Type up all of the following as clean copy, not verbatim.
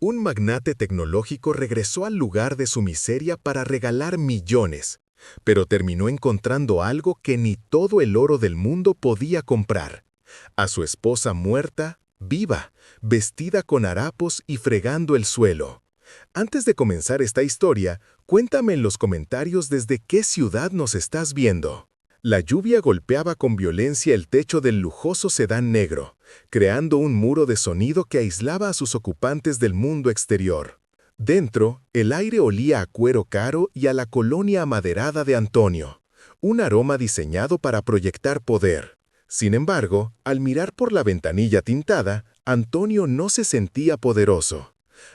Un magnate tecnológico regresó al lugar de su miseria para regalar millones, pero terminó encontrando algo que ni todo el oro del mundo podía comprar: a su esposa muerta, viva, vestida con harapos y fregando el suelo. Antes de comenzar esta historia, cuéntame en los comentarios desde qué ciudad nos estás viendo. La lluvia golpeaba con violencia el techo del lujoso sedán negro, creando un muro de sonido que aislaba a sus ocupantes del mundo exterior. Dentro, el aire olía a cuero caro y a la colonia amaderada de Antonio, un aroma diseñado para proyectar poder. Sin embargo, al mirar por la ventanilla tintada, Antonio no se sentía poderoso.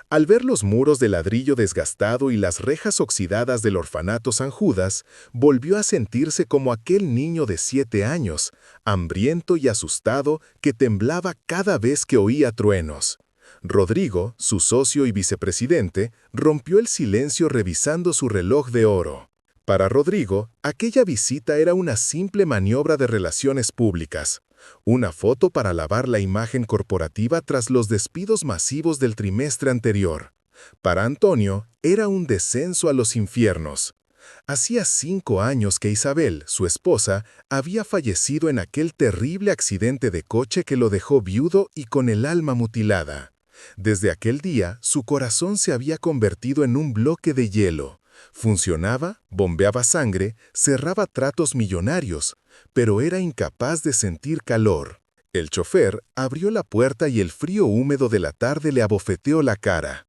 Al ver los muros de ladrillo desgastado y las rejas oxidadas del orfanato San Judas, volvió a sentirse como aquel niño de 7 años, hambriento y asustado, que temblaba cada vez que oía truenos. Rodrigo, su socio y vicepresidente, rompió el silencio revisando su reloj de oro. Para Rodrigo, aquella visita era una simple maniobra de relaciones públicas. Una foto para lavar la imagen corporativa tras los despidos masivos del trimestre anterior. Para Antonio, era un descenso a los infiernos. Hacía 5 años que Isabel, su esposa, había fallecido en aquel terrible accidente de coche que lo dejó viudo y con el alma mutilada. Desde aquel día, su corazón se había convertido en un bloque de hielo. Funcionaba, bombeaba sangre, cerraba tratos millonarios, pero era incapaz de sentir calor. El chofer abrió la puerta y el frío húmedo de la tarde le abofeteó la cara.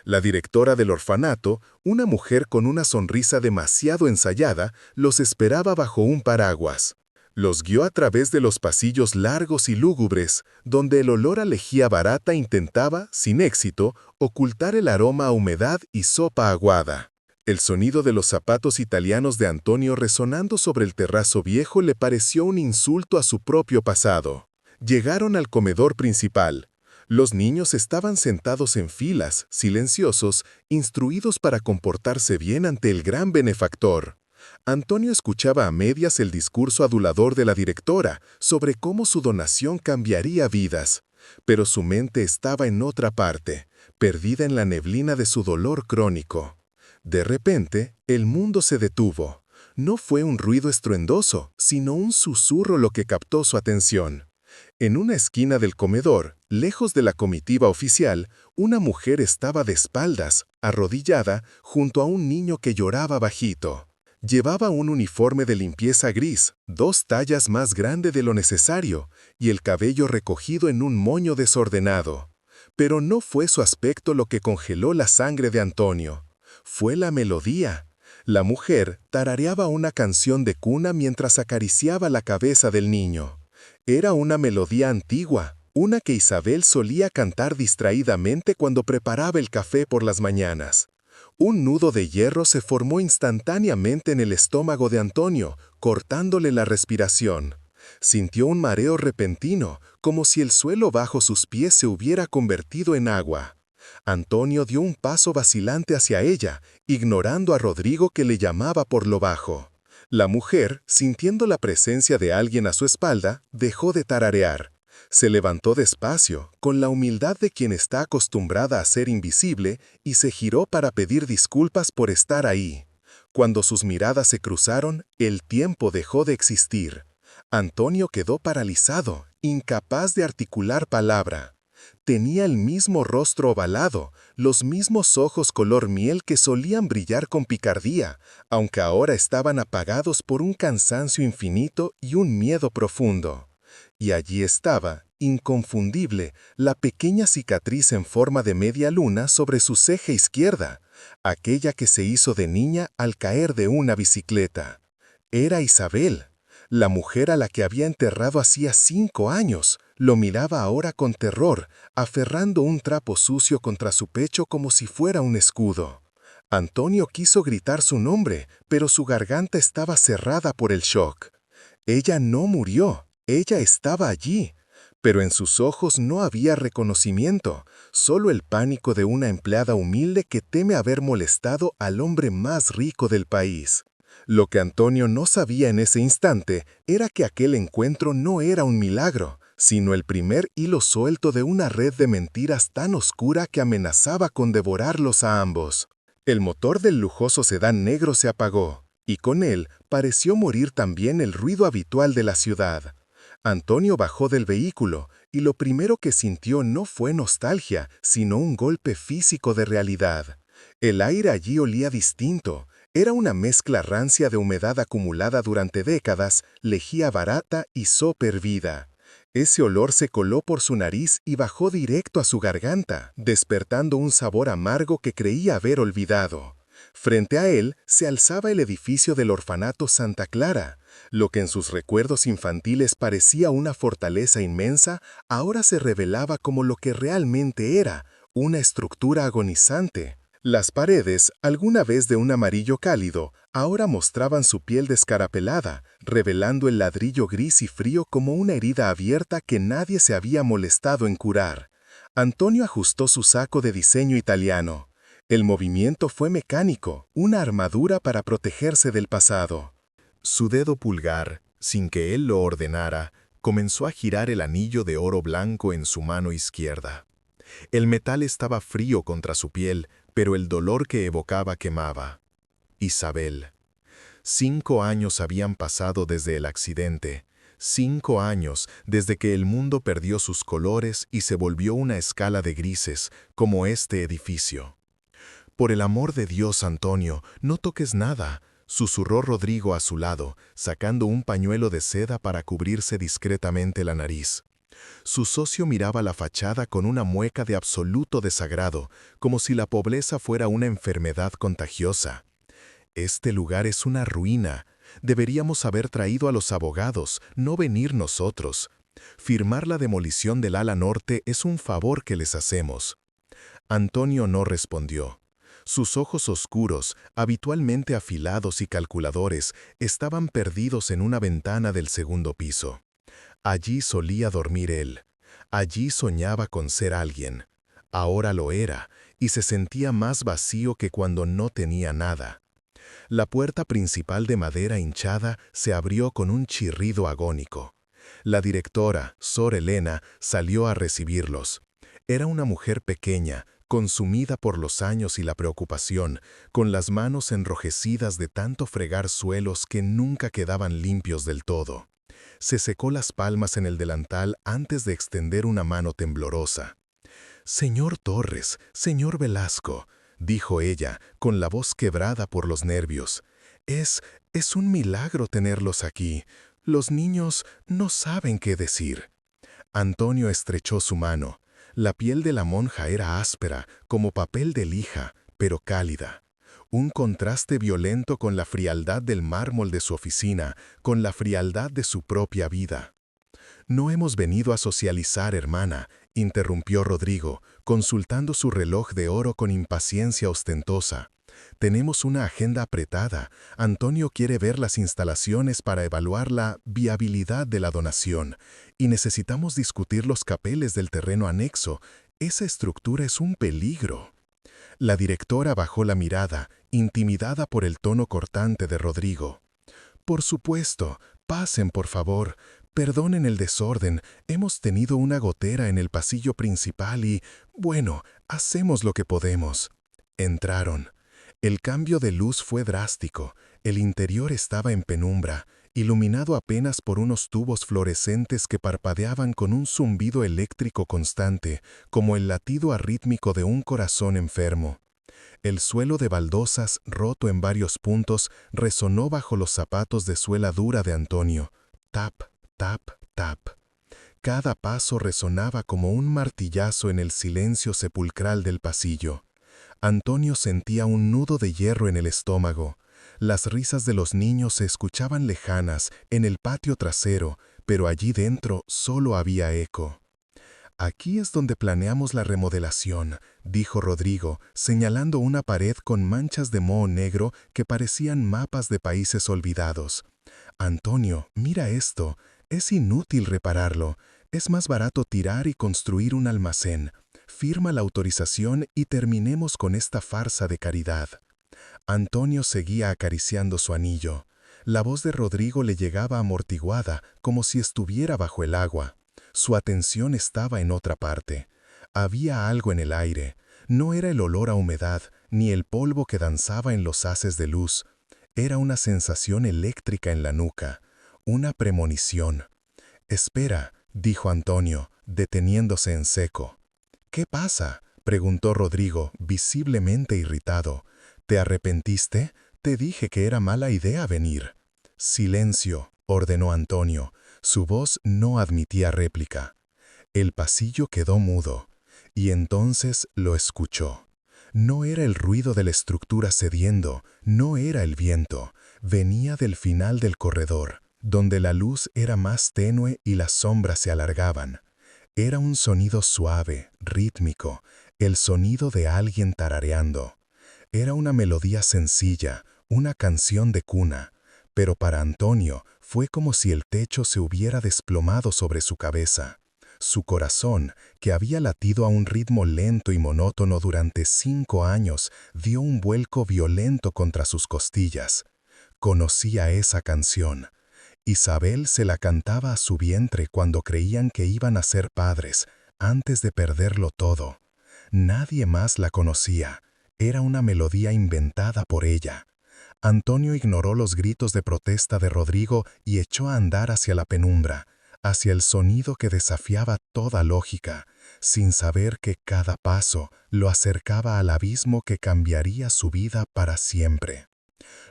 La directora del orfanato, una mujer con una sonrisa demasiado ensayada, los esperaba bajo un paraguas. Los guió a través de los pasillos largos y lúgubres, donde el olor a lejía barata intentaba, sin éxito, ocultar el aroma a humedad y sopa aguada. El sonido de los zapatos italianos de Antonio resonando sobre el terrazo viejo le pareció un insulto a su propio pasado. Llegaron al comedor principal. Los niños estaban sentados en filas, silenciosos, instruidos para comportarse bien ante el gran benefactor. Antonio escuchaba a medias el discurso adulador de la directora sobre cómo su donación cambiaría vidas, pero su mente estaba en otra parte, perdida en la neblina de su dolor crónico. De repente, el mundo se detuvo. No fue un ruido estruendoso, sino un susurro lo que captó su atención. En una esquina del comedor, lejos de la comitiva oficial, una mujer estaba de espaldas, arrodillada, junto a un niño que lloraba bajito. Llevaba un uniforme de limpieza gris, 2 tallas más grande de lo necesario, y el cabello recogido en un moño desordenado. Pero no fue su aspecto lo que congeló la sangre de Antonio. Fue la melodía. La mujer tarareaba una canción de cuna mientras acariciaba la cabeza del niño. Era una melodía antigua, una que Isabel solía cantar distraídamente cuando preparaba el café por las mañanas. Un nudo de hierro se formó instantáneamente en el estómago de Antonio, cortándole la respiración. Sintió un mareo repentino, como si el suelo bajo sus pies se hubiera convertido en agua. Antonio dio un paso vacilante hacia ella, ignorando a Rodrigo que le llamaba por lo bajo. La mujer, sintiendo la presencia de alguien a su espalda, dejó de tararear. Se levantó despacio, con la humildad de quien está acostumbrada a ser invisible, y se giró para pedir disculpas por estar ahí. Cuando sus miradas se cruzaron, el tiempo dejó de existir. Antonio quedó paralizado, incapaz de articular palabra. Tenía el mismo rostro ovalado, los mismos ojos color miel que solían brillar con picardía, aunque ahora estaban apagados por un cansancio infinito y un miedo profundo. Y allí estaba, inconfundible, la pequeña cicatriz en forma de media luna sobre su ceja izquierda, aquella que se hizo de niña al caer de una bicicleta. Era Isabel. La mujer a la que había enterrado hacía 5 años, lo miraba ahora con terror, aferrando un trapo sucio contra su pecho como si fuera un escudo. Antonio quiso gritar su nombre, pero su garganta estaba cerrada por el shock. Ella no murió, ella estaba allí, pero en sus ojos no había reconocimiento, solo el pánico de una empleada humilde que teme haber molestado al hombre más rico del país. Lo que Antonio no sabía en ese instante era que aquel encuentro no era un milagro, sino el primer hilo suelto de una red de mentiras tan oscura que amenazaba con devorarlos a ambos. El motor del lujoso sedán negro se apagó, y con él pareció morir también el ruido habitual de la ciudad. Antonio bajó del vehículo, y lo primero que sintió no fue nostalgia, sino un golpe físico de realidad. El aire allí olía distinto. Era una mezcla rancia de humedad acumulada durante décadas, lejía barata y sopa hervida. Ese olor se coló por su nariz y bajó directo a su garganta, despertando un sabor amargo que creía haber olvidado. Frente a él se alzaba el edificio del orfanato Santa Clara. Lo que en sus recuerdos infantiles parecía una fortaleza inmensa, ahora se revelaba como lo que realmente era, una estructura agonizante. Las paredes, alguna vez de un amarillo cálido, ahora mostraban su piel descarapelada, revelando el ladrillo gris y frío como una herida abierta que nadie se había molestado en curar. Antonio ajustó su saco de diseño italiano. El movimiento fue mecánico, una armadura para protegerse del pasado. Su dedo pulgar, sin que él lo ordenara, comenzó a girar el anillo de oro blanco en su mano izquierda. El metal estaba frío contra su piel, pero el dolor que evocaba quemaba. Isabel. 5 años habían pasado desde el accidente. 5 años desde que el mundo perdió sus colores y se volvió una escala de grises, como este edificio. «Por el amor de Dios, Antonio, no toques nada», susurró Rodrigo a su lado, sacando un pañuelo de seda para cubrirse discretamente la nariz. Su socio miraba la fachada con una mueca de absoluto desagrado, como si la pobreza fuera una enfermedad contagiosa. «Este lugar es una ruina. Deberíamos haber traído a los abogados, no venir nosotros. Firmar la demolición del ala norte es un favor que les hacemos». Antonio no respondió. Sus ojos oscuros, habitualmente afilados y calculadores, estaban perdidos en una ventana del segundo piso. Allí solía dormir él. Allí soñaba con ser alguien. Ahora lo era, y se sentía más vacío que cuando no tenía nada. La puerta principal de madera hinchada se abrió con un chirrido agónico. La directora, Sor Elena, salió a recibirlos. Era una mujer pequeña, consumida por los años y la preocupación, con las manos enrojecidas de tanto fregar suelos que nunca quedaban limpios del todo. Se secó las palmas en el delantal antes de extender una mano temblorosa. «Señor Torres, señor Velasco», dijo ella, con la voz quebrada por los nervios. Es un milagro tenerlos aquí. Los niños no saben qué decir». Antonio estrechó su mano. La piel de la monja era áspera, como papel de lija, pero cálida. Un contraste violento con la frialdad del mármol de su oficina, con la frialdad de su propia vida. «No hemos venido a socializar, hermana», interrumpió Rodrigo, consultando su reloj de oro con impaciencia ostentosa. «Tenemos una agenda apretada. Antonio quiere ver las instalaciones para evaluar la viabilidad de la donación, y necesitamos discutir los capeles del terreno anexo. Esa estructura es un peligro». La directora bajó la mirada, intimidada por el tono cortante de Rodrigo. «Por supuesto, pasen, por favor. Perdonen el desorden, hemos tenido una gotera en el pasillo principal y, bueno, hacemos lo que podemos». Entraron. El cambio de luz fue drástico. El interior estaba en penumbra, iluminado apenas por unos tubos fluorescentes que parpadeaban con un zumbido eléctrico constante, como el latido arrítmico de un corazón enfermo. El suelo de baldosas, roto en varios puntos, resonó bajo los zapatos de suela dura de Antonio. Tap, tap, tap. Cada paso resonaba como un martillazo en el silencio sepulcral del pasillo. Antonio sentía un nudo de hierro en el estómago. Las risas de los niños se escuchaban lejanas, en el patio trasero, pero allí dentro solo había eco. «Aquí es donde planeamos la remodelación», dijo Rodrigo, señalando una pared con manchas de moho negro que parecían mapas de países olvidados. «Antonio, mira esto. Es inútil repararlo. Es más barato tirar y construir un almacén. Firma la autorización y terminemos con esta farsa de caridad». Antonio seguía acariciando su anillo. La voz de Rodrigo le llegaba amortiguada, como si estuviera bajo el agua. Su atención estaba en otra parte. Había algo en el aire. No era el olor a humedad, ni el polvo que danzaba en los haces de luz. Era una sensación eléctrica en la nuca, una premonición. «Espera», dijo Antonio, deteniéndose en seco. «¿Qué pasa?», preguntó Rodrigo, visiblemente irritado. «¿Te arrepentiste? Te dije que era mala idea venir». «Silencio», ordenó Antonio. Su voz no admitía réplica. El pasillo quedó mudo, y entonces lo escuchó. No era el ruido de la estructura cediendo, no era el viento, venía del final del corredor, donde la luz era más tenue y las sombras se alargaban. Era un sonido suave, rítmico, el sonido de alguien tarareando. Era una melodía sencilla, una canción de cuna, pero para Antonio fue como si el techo se hubiera desplomado sobre su cabeza. Su corazón, que había latido a un ritmo lento y monótono durante 5 años, dio un vuelco violento contra sus costillas. Conocía esa canción. Isabel se la cantaba a su vientre cuando creían que iban a ser padres, antes de perderlo todo. Nadie más la conocía. Era una melodía inventada por ella. Antonio ignoró los gritos de protesta de Rodrigo y echó a andar hacia la penumbra, hacia el sonido que desafiaba toda lógica, sin saber que cada paso lo acercaba al abismo que cambiaría su vida para siempre.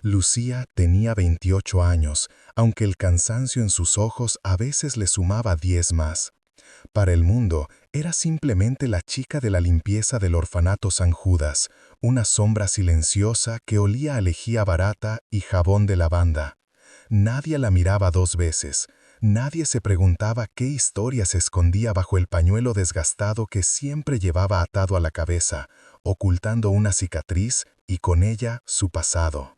Lucía tenía 28 años, aunque el cansancio en sus ojos a veces le sumaba 10 más. Para el mundo, era simplemente la chica de la limpieza del orfanato San Judas, una sombra silenciosa que olía a lejía barata y jabón de lavanda. Nadie la miraba 2 veces. Nadie se preguntaba qué historia se escondía bajo el pañuelo desgastado que siempre llevaba atado a la cabeza, ocultando una cicatriz y con ella su pasado.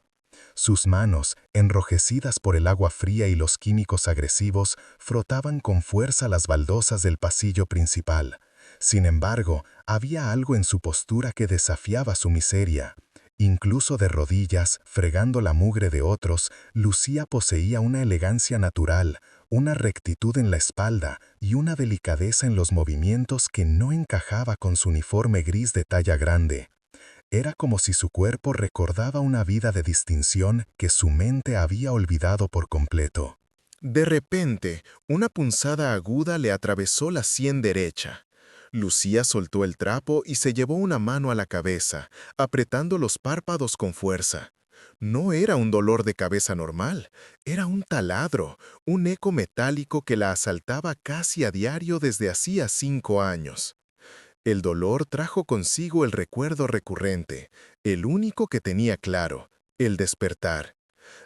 Sus manos, enrojecidas por el agua fría y los químicos agresivos, frotaban con fuerza las baldosas del pasillo principal. Sin embargo, había algo en su postura que desafiaba su miseria. Incluso de rodillas, fregando la mugre de otros, Lucía poseía una elegancia natural, una rectitud en la espalda y una delicadeza en los movimientos que no encajaba con su uniforme gris de talla grande. Era como si su cuerpo recordaba una vida de distinción que su mente había olvidado por completo. De repente, una punzada aguda le atravesó la sien derecha. Lucía soltó el trapo y se llevó una mano a la cabeza, apretando los párpados con fuerza. No era un dolor de cabeza normal, era un taladro, un eco metálico que la asaltaba casi a diario desde hacía 5 años. El dolor trajo consigo el recuerdo recurrente, el único que tenía claro, el despertar.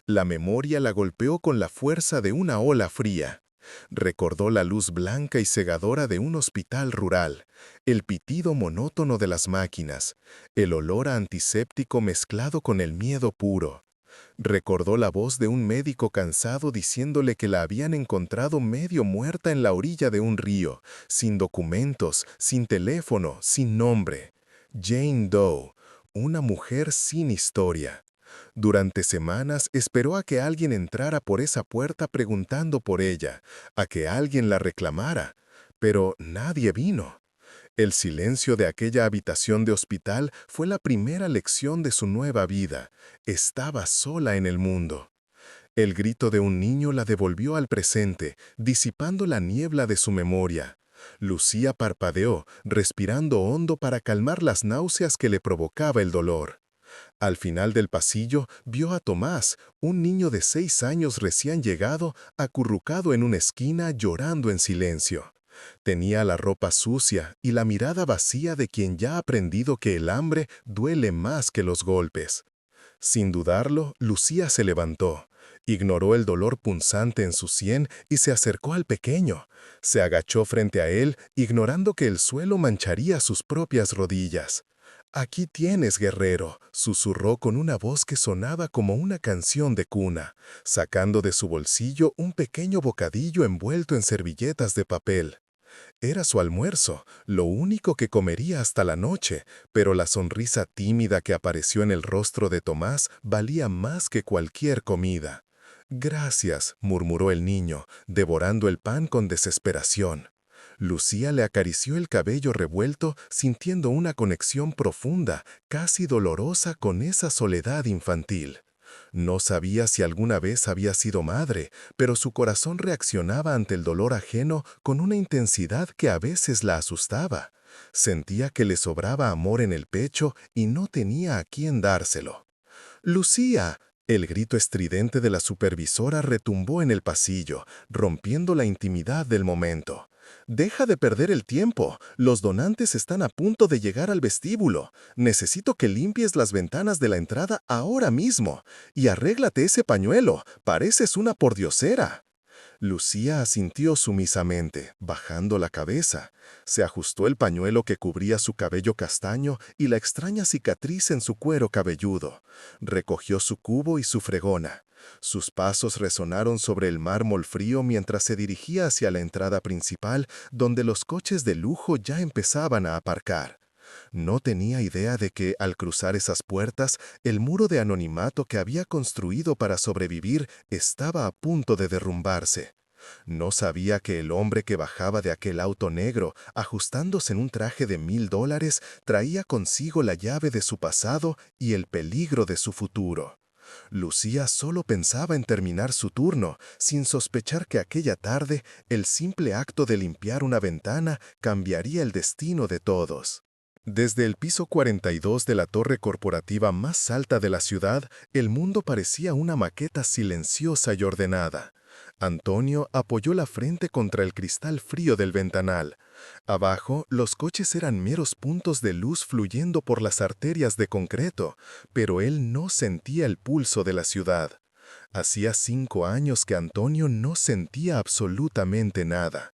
La memoria la golpeó con la fuerza de una ola fría. Recordó la luz blanca y cegadora de un hospital rural, el pitido monótono de las máquinas, el olor a antiséptico mezclado con el miedo puro. Recordó la voz de un médico cansado diciéndole que la habían encontrado medio muerta en la orilla de un río, sin documentos, sin teléfono, sin nombre. Jane Doe, una mujer sin historia. Durante semanas esperó a que alguien entrara por esa puerta preguntando por ella, a que alguien la reclamara, pero nadie vino. El silencio de aquella habitación de hospital fue la primera lección de su nueva vida. Estaba sola en el mundo. El grito de un niño la devolvió al presente, disipando la niebla de su memoria. Lucía parpadeó, respirando hondo para calmar las náuseas que le provocaba el dolor. Al final del pasillo vio a Tomás, un niño de 6 años recién llegado, acurrucado en una esquina llorando en silencio. Tenía la ropa sucia y la mirada vacía de quien ya ha aprendido que el hambre duele más que los golpes. Sin dudarlo, Lucía se levantó. Ignoró el dolor punzante en su sien y se acercó al pequeño. Se agachó frente a él, ignorando que el suelo mancharía sus propias rodillas. «Aquí tienes, guerrero», susurró con una voz que sonaba como una canción de cuna, sacando de su bolsillo un pequeño bocadillo envuelto en servilletas de papel. Era su almuerzo, lo único que comería hasta la noche, pero la sonrisa tímida que apareció en el rostro de Tomás valía más que cualquier comida. «Gracias», murmuró el niño, devorando el pan con desesperación. Lucía le acarició el cabello revuelto, sintiendo una conexión profunda, casi dolorosa con esa soledad infantil. No sabía si alguna vez había sido madre, pero su corazón reaccionaba ante el dolor ajeno con una intensidad que a veces la asustaba. Sentía que le sobraba amor en el pecho y no tenía a quién dárselo. ¡Lucía! El grito estridente de la supervisora retumbó en el pasillo, rompiendo la intimidad del momento. «Deja de perder el tiempo. Los donantes están a punto de llegar al vestíbulo. Necesito que limpies las ventanas de la entrada ahora mismo. Y arréglate ese pañuelo. Pareces una pordiosera». Lucía asintió sumisamente, bajando la cabeza. Se ajustó el pañuelo que cubría su cabello castaño y la extraña cicatriz en su cuero cabelludo. Recogió su cubo y su fregona. Sus pasos resonaron sobre el mármol frío mientras se dirigía hacia la entrada principal, donde los coches de lujo ya empezaban a aparcar. No tenía idea de que, al cruzar esas puertas, el muro de anonimato que había construido para sobrevivir estaba a punto de derrumbarse. No sabía que el hombre que bajaba de aquel auto negro, ajustándose en un traje de $1000, traía consigo la llave de su pasado y el peligro de su futuro. Lucía solo pensaba en terminar su turno, sin sospechar que aquella tarde el simple acto de limpiar una ventana cambiaría el destino de todos. Desde el piso 42 de la torre corporativa más alta de la ciudad, el mundo parecía una maqueta silenciosa y ordenada. Antonio apoyó la frente contra el cristal frío del ventanal. Abajo, los coches eran meros puntos de luz fluyendo por las arterias de concreto, pero él no sentía el pulso de la ciudad. Hacía 5 años que Antonio no sentía absolutamente nada.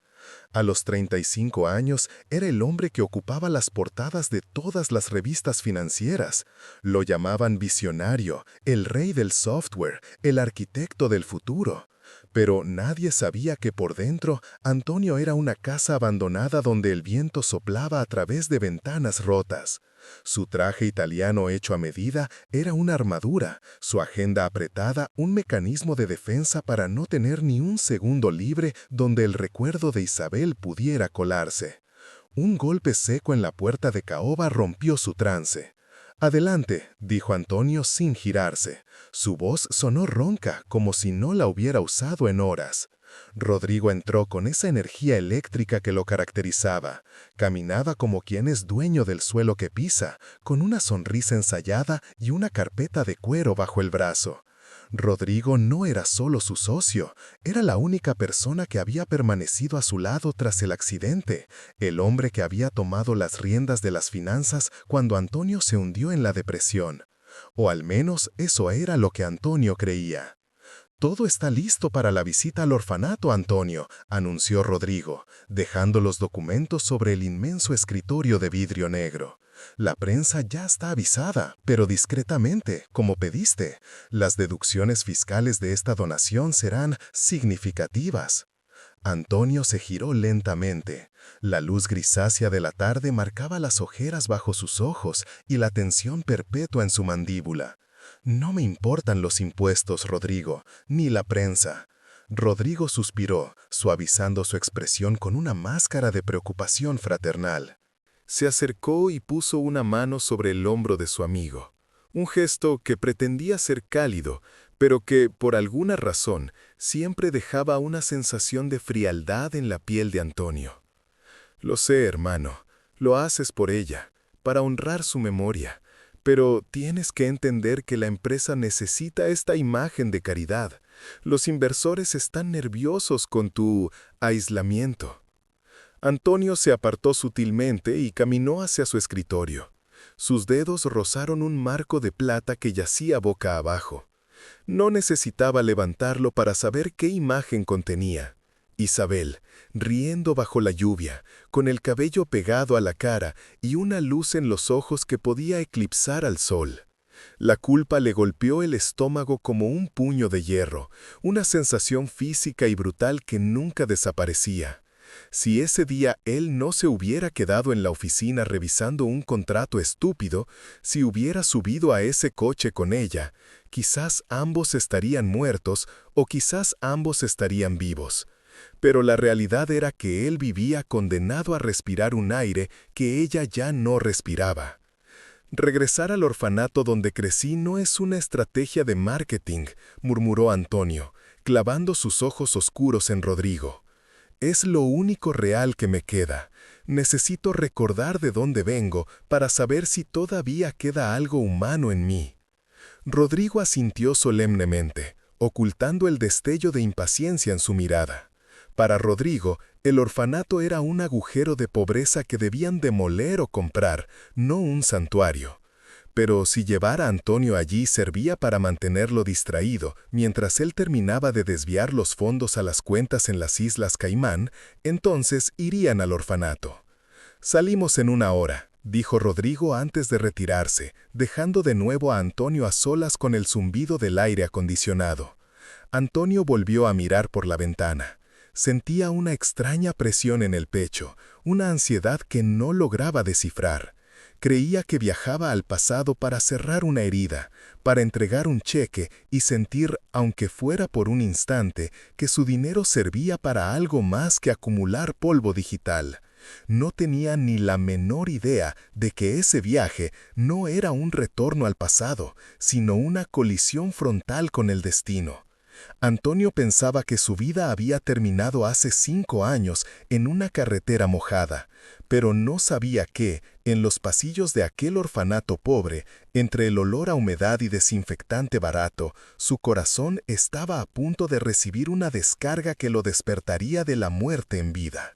A los 35 años era el hombre que ocupaba las portadas de todas las revistas financieras. Lo llamaban visionario, el rey del software, el arquitecto del futuro. Pero nadie sabía que por dentro Antonio era una casa abandonada donde el viento soplaba a través de ventanas rotas. Su traje italiano hecho a medida era una armadura, su agenda apretada un mecanismo de defensa para no tener ni un segundo libre donde el recuerdo de Isabel pudiera colarse. Un golpe seco en la puerta de caoba rompió su trance. «Adelante», dijo Antonio sin girarse. Su voz sonó ronca, como si no la hubiera usado en horas. Rodrigo entró con esa energía eléctrica que lo caracterizaba. Caminaba como quien es dueño del suelo que pisa, con una sonrisa ensayada y una carpeta de cuero bajo el brazo. Rodrigo no era solo su socio, era la única persona que había permanecido a su lado tras el accidente, el hombre que había tomado las riendas de las finanzas cuando Antonio se hundió en la depresión. O al menos eso era lo que Antonio creía. «Todo está listo para la visita al orfanato, Antonio», anunció Rodrigo, dejando los documentos sobre el inmenso escritorio de vidrio negro. «La prensa ya está avisada, pero discretamente, como pediste. Las deducciones fiscales de esta donación serán significativas». Antonio se giró lentamente. La luz grisácea de la tarde marcaba las ojeras bajo sus ojos y la tensión perpetua en su mandíbula. «No me importan los impuestos, Rodrigo, ni la prensa». Rodrigo suspiró, suavizando su expresión con una máscara de preocupación fraternal. Se acercó y puso una mano sobre el hombro de su amigo. Un gesto que pretendía ser cálido, pero que, por alguna razón, siempre dejaba una sensación de frialdad en la piel de Antonio. «Lo sé, hermano, lo haces por ella, para honrar su memoria. Pero tienes que entender que la empresa necesita esta imagen de caridad. Los inversores están nerviosos con tu aislamiento». Antonio se apartó sutilmente y caminó hacia su escritorio. Sus dedos rozaron un marco de plata que yacía boca abajo. No necesitaba levantarlo para saber qué imagen contenía. Isabel, riendo bajo la lluvia, con el cabello pegado a la cara y una luz en los ojos que podía eclipsar al sol. La culpa le golpeó el estómago como un puño de hierro, una sensación física y brutal que nunca desaparecía. Si ese día él no se hubiera quedado en la oficina revisando un contrato estúpido, si hubiera subido a ese coche con ella, quizás ambos estarían muertos o quizás ambos estarían vivos. Pero la realidad era que él vivía condenado a respirar un aire que ella ya no respiraba. Regresar al orfanato donde crecí no es una estrategia de marketing, murmuró Antonio, clavando sus ojos oscuros en Rodrigo. Es lo único real que me queda. Necesito recordar de dónde vengo para saber si todavía queda algo humano en mí. Rodrigo asintió solemnemente, ocultando el destello de impaciencia en su mirada. Para Rodrigo, el orfanato era un agujero de pobreza que debían demoler o comprar, no un santuario. Pero si llevar a Antonio allí servía para mantenerlo distraído mientras él terminaba de desviar los fondos a las cuentas en las Islas Caimán, entonces irían al orfanato. Salimos en 1 hora, dijo Rodrigo antes de retirarse, dejando de nuevo a Antonio a solas con el zumbido del aire acondicionado. Antonio volvió a mirar por la ventana. Sentía una extraña presión en el pecho, una ansiedad que no lograba descifrar. Creía que viajaba al pasado para cerrar una herida, para entregar un cheque y sentir, aunque fuera por un instante, que su dinero servía para algo más que acumular polvo digital. No tenía ni la menor idea de que ese viaje no era un retorno al pasado, sino una colisión frontal con el destino. Antonio pensaba que su vida había terminado hace 5 años en una carretera mojada, pero no sabía que, en los pasillos de aquel orfanato pobre, entre el olor a humedad y desinfectante barato, su corazón estaba a punto de recibir una descarga que lo despertaría de la muerte en vida.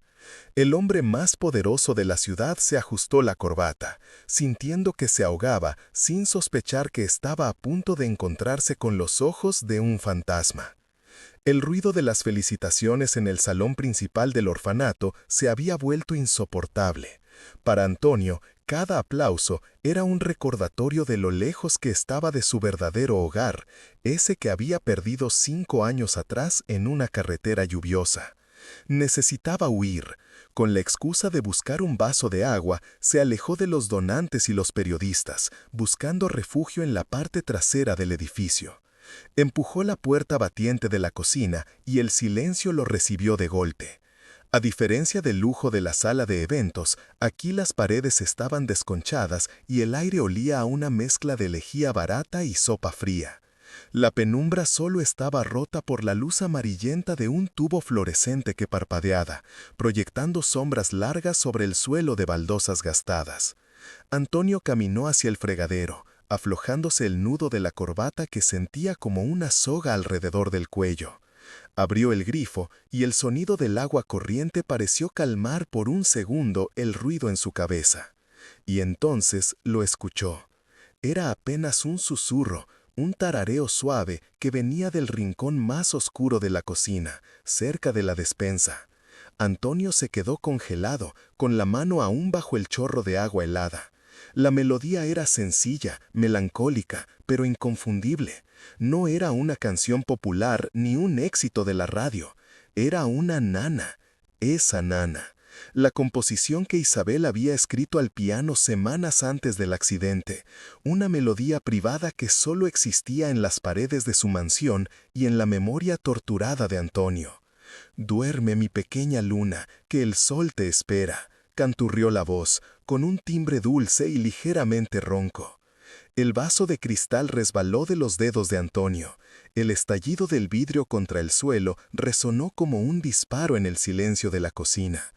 El hombre más poderoso de la ciudad se ajustó la corbata, sintiendo que se ahogaba sin sospechar que estaba a punto de encontrarse con los ojos de un fantasma. El ruido de las felicitaciones en el salón principal del orfanato se había vuelto insoportable. Para Antonio, cada aplauso era un recordatorio de lo lejos que estaba de su verdadero hogar, ese que había perdido 5 años atrás en una carretera lluviosa. Necesitaba huir. Con la excusa de buscar un vaso de agua, se alejó de los donantes y los periodistas, buscando refugio en la parte trasera del edificio. Empujó la puerta batiente de la cocina y el silencio lo recibió de golpe. A diferencia del lujo de la sala de eventos, aquí las paredes estaban desconchadas y el aire olía a una mezcla de lejía barata y sopa fría. La penumbra solo estaba rota por la luz amarillenta de un tubo fluorescente que parpadeaba, proyectando sombras largas sobre el suelo de baldosas gastadas. Antonio caminó hacia el fregadero, aflojándose el nudo de la corbata que sentía como una soga alrededor del cuello. Abrió el grifo y el sonido del agua corriente pareció calmar por un segundo el ruido en su cabeza. Y entonces lo escuchó. Era apenas un susurro, un tarareo suave que venía del rincón más oscuro de la cocina, cerca de la despensa. Antonio se quedó congelado, con la mano aún bajo el chorro de agua helada. La melodía era sencilla, melancólica, pero inconfundible. No era una canción popular ni un éxito de la radio. Era una nana, esa nana. La composición que Isabel había escrito al piano semanas antes del accidente, una melodía privada que solo existía en las paredes de su mansión y en la memoria torturada de Antonio. «Duerme, mi pequeña luna, que el sol te espera», canturrió la voz, con un timbre dulce y ligeramente ronco. El vaso de cristal resbaló de los dedos de Antonio. El estallido del vidrio contra el suelo resonó como un disparo en el silencio de la cocina.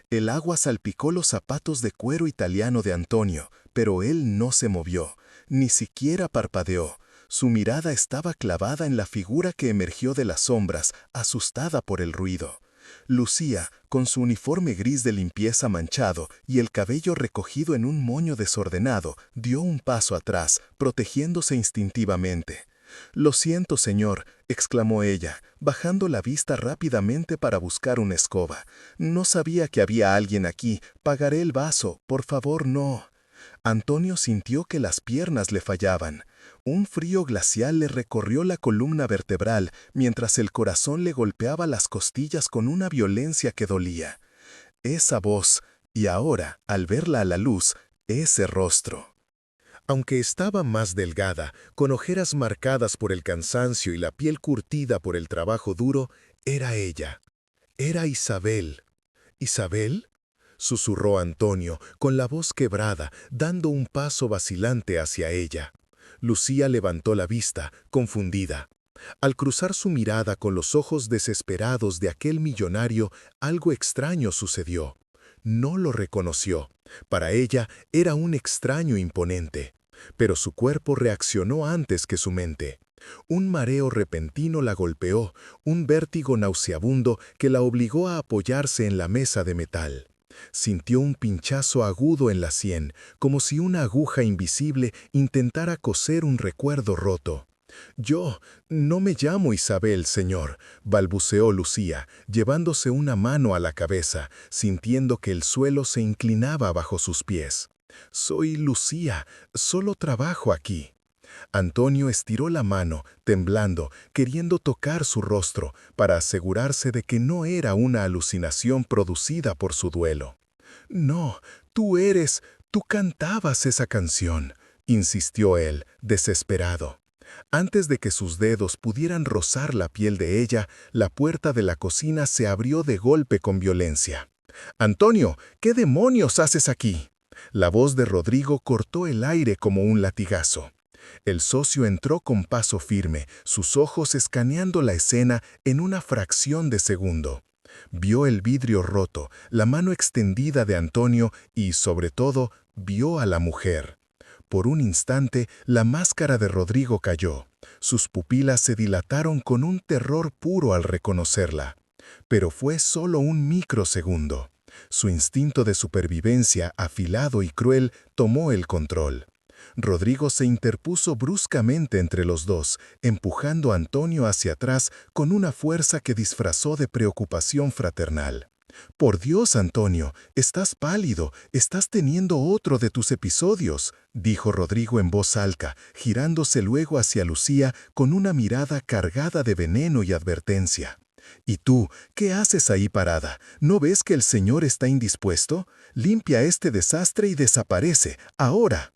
El agua salpicó los zapatos de cuero italiano de Antonio, pero él no se movió, ni siquiera parpadeó. Su mirada estaba clavada en la figura que emergió de las sombras, asustada por el ruido. Lucía, con su uniforme gris de limpieza manchado y el cabello recogido en un moño desordenado, dio un paso atrás, protegiéndose instintivamente. «Lo siento, señor», exclamó ella, bajando la vista rápidamente para buscar una escoba. «No sabía que había alguien aquí. Pagaré el vaso. Por favor, no». Antonio sintió que las piernas le fallaban. Un frío glacial le recorrió la columna vertebral, mientras el corazón le golpeaba las costillas con una violencia que dolía. Esa voz, y ahora, al verla a la luz, ese rostro. Aunque estaba más delgada, con ojeras marcadas por el cansancio y la piel curtida por el trabajo duro, era ella. Era Isabel. ¿Isabel? Susurró Antonio, con la voz quebrada, dando un paso vacilante hacia ella. Lucía levantó la vista, confundida. Al cruzar su mirada con los ojos desesperados de aquel millonario, algo extraño sucedió. No lo reconoció. Para ella era un extraño imponente. Pero su cuerpo reaccionó antes que su mente. Un mareo repentino la golpeó, un vértigo nauseabundo que la obligó a apoyarse en la mesa de metal. Sintió un pinchazo agudo en la sien, como si una aguja invisible intentara coser un recuerdo roto. «Yo no me llamo Isabel, señor», balbuceó Lucía, llevándose una mano a la cabeza, sintiendo que el suelo se inclinaba bajo sus pies. «Soy Lucía, solo trabajo aquí». Antonio estiró la mano, temblando, queriendo tocar su rostro, para asegurarse de que no era una alucinación producida por su duelo. «No, tú cantabas esa canción», insistió él, desesperado. Antes de que sus dedos pudieran rozar la piel de ella, la puerta de la cocina se abrió de golpe con violencia. «Antonio, ¿qué demonios haces aquí?». La voz de Rodrigo cortó el aire como un latigazo. El socio entró con paso firme, sus ojos escaneando la escena en una fracción de segundo. Vio el vidrio roto, la mano extendida de Antonio y, sobre todo, vio a la mujer. Por un instante, la máscara de Rodrigo cayó. Sus pupilas se dilataron con un terror puro al reconocerla. Pero fue solo un microsegundo. Su instinto de supervivencia, afilado y cruel, tomó el control. Rodrigo se interpuso bruscamente entre los dos, empujando a Antonio hacia atrás con una fuerza que disfrazó de preocupación fraternal. «Por Dios, Antonio, estás pálido, estás teniendo otro de tus episodios», dijo Rodrigo en voz alta, girándose luego hacia Lucía con una mirada cargada de veneno y advertencia. «¿Y tú, qué haces ahí parada? ¿No ves que el señor está indispuesto? Limpia este desastre y desaparece, ahora».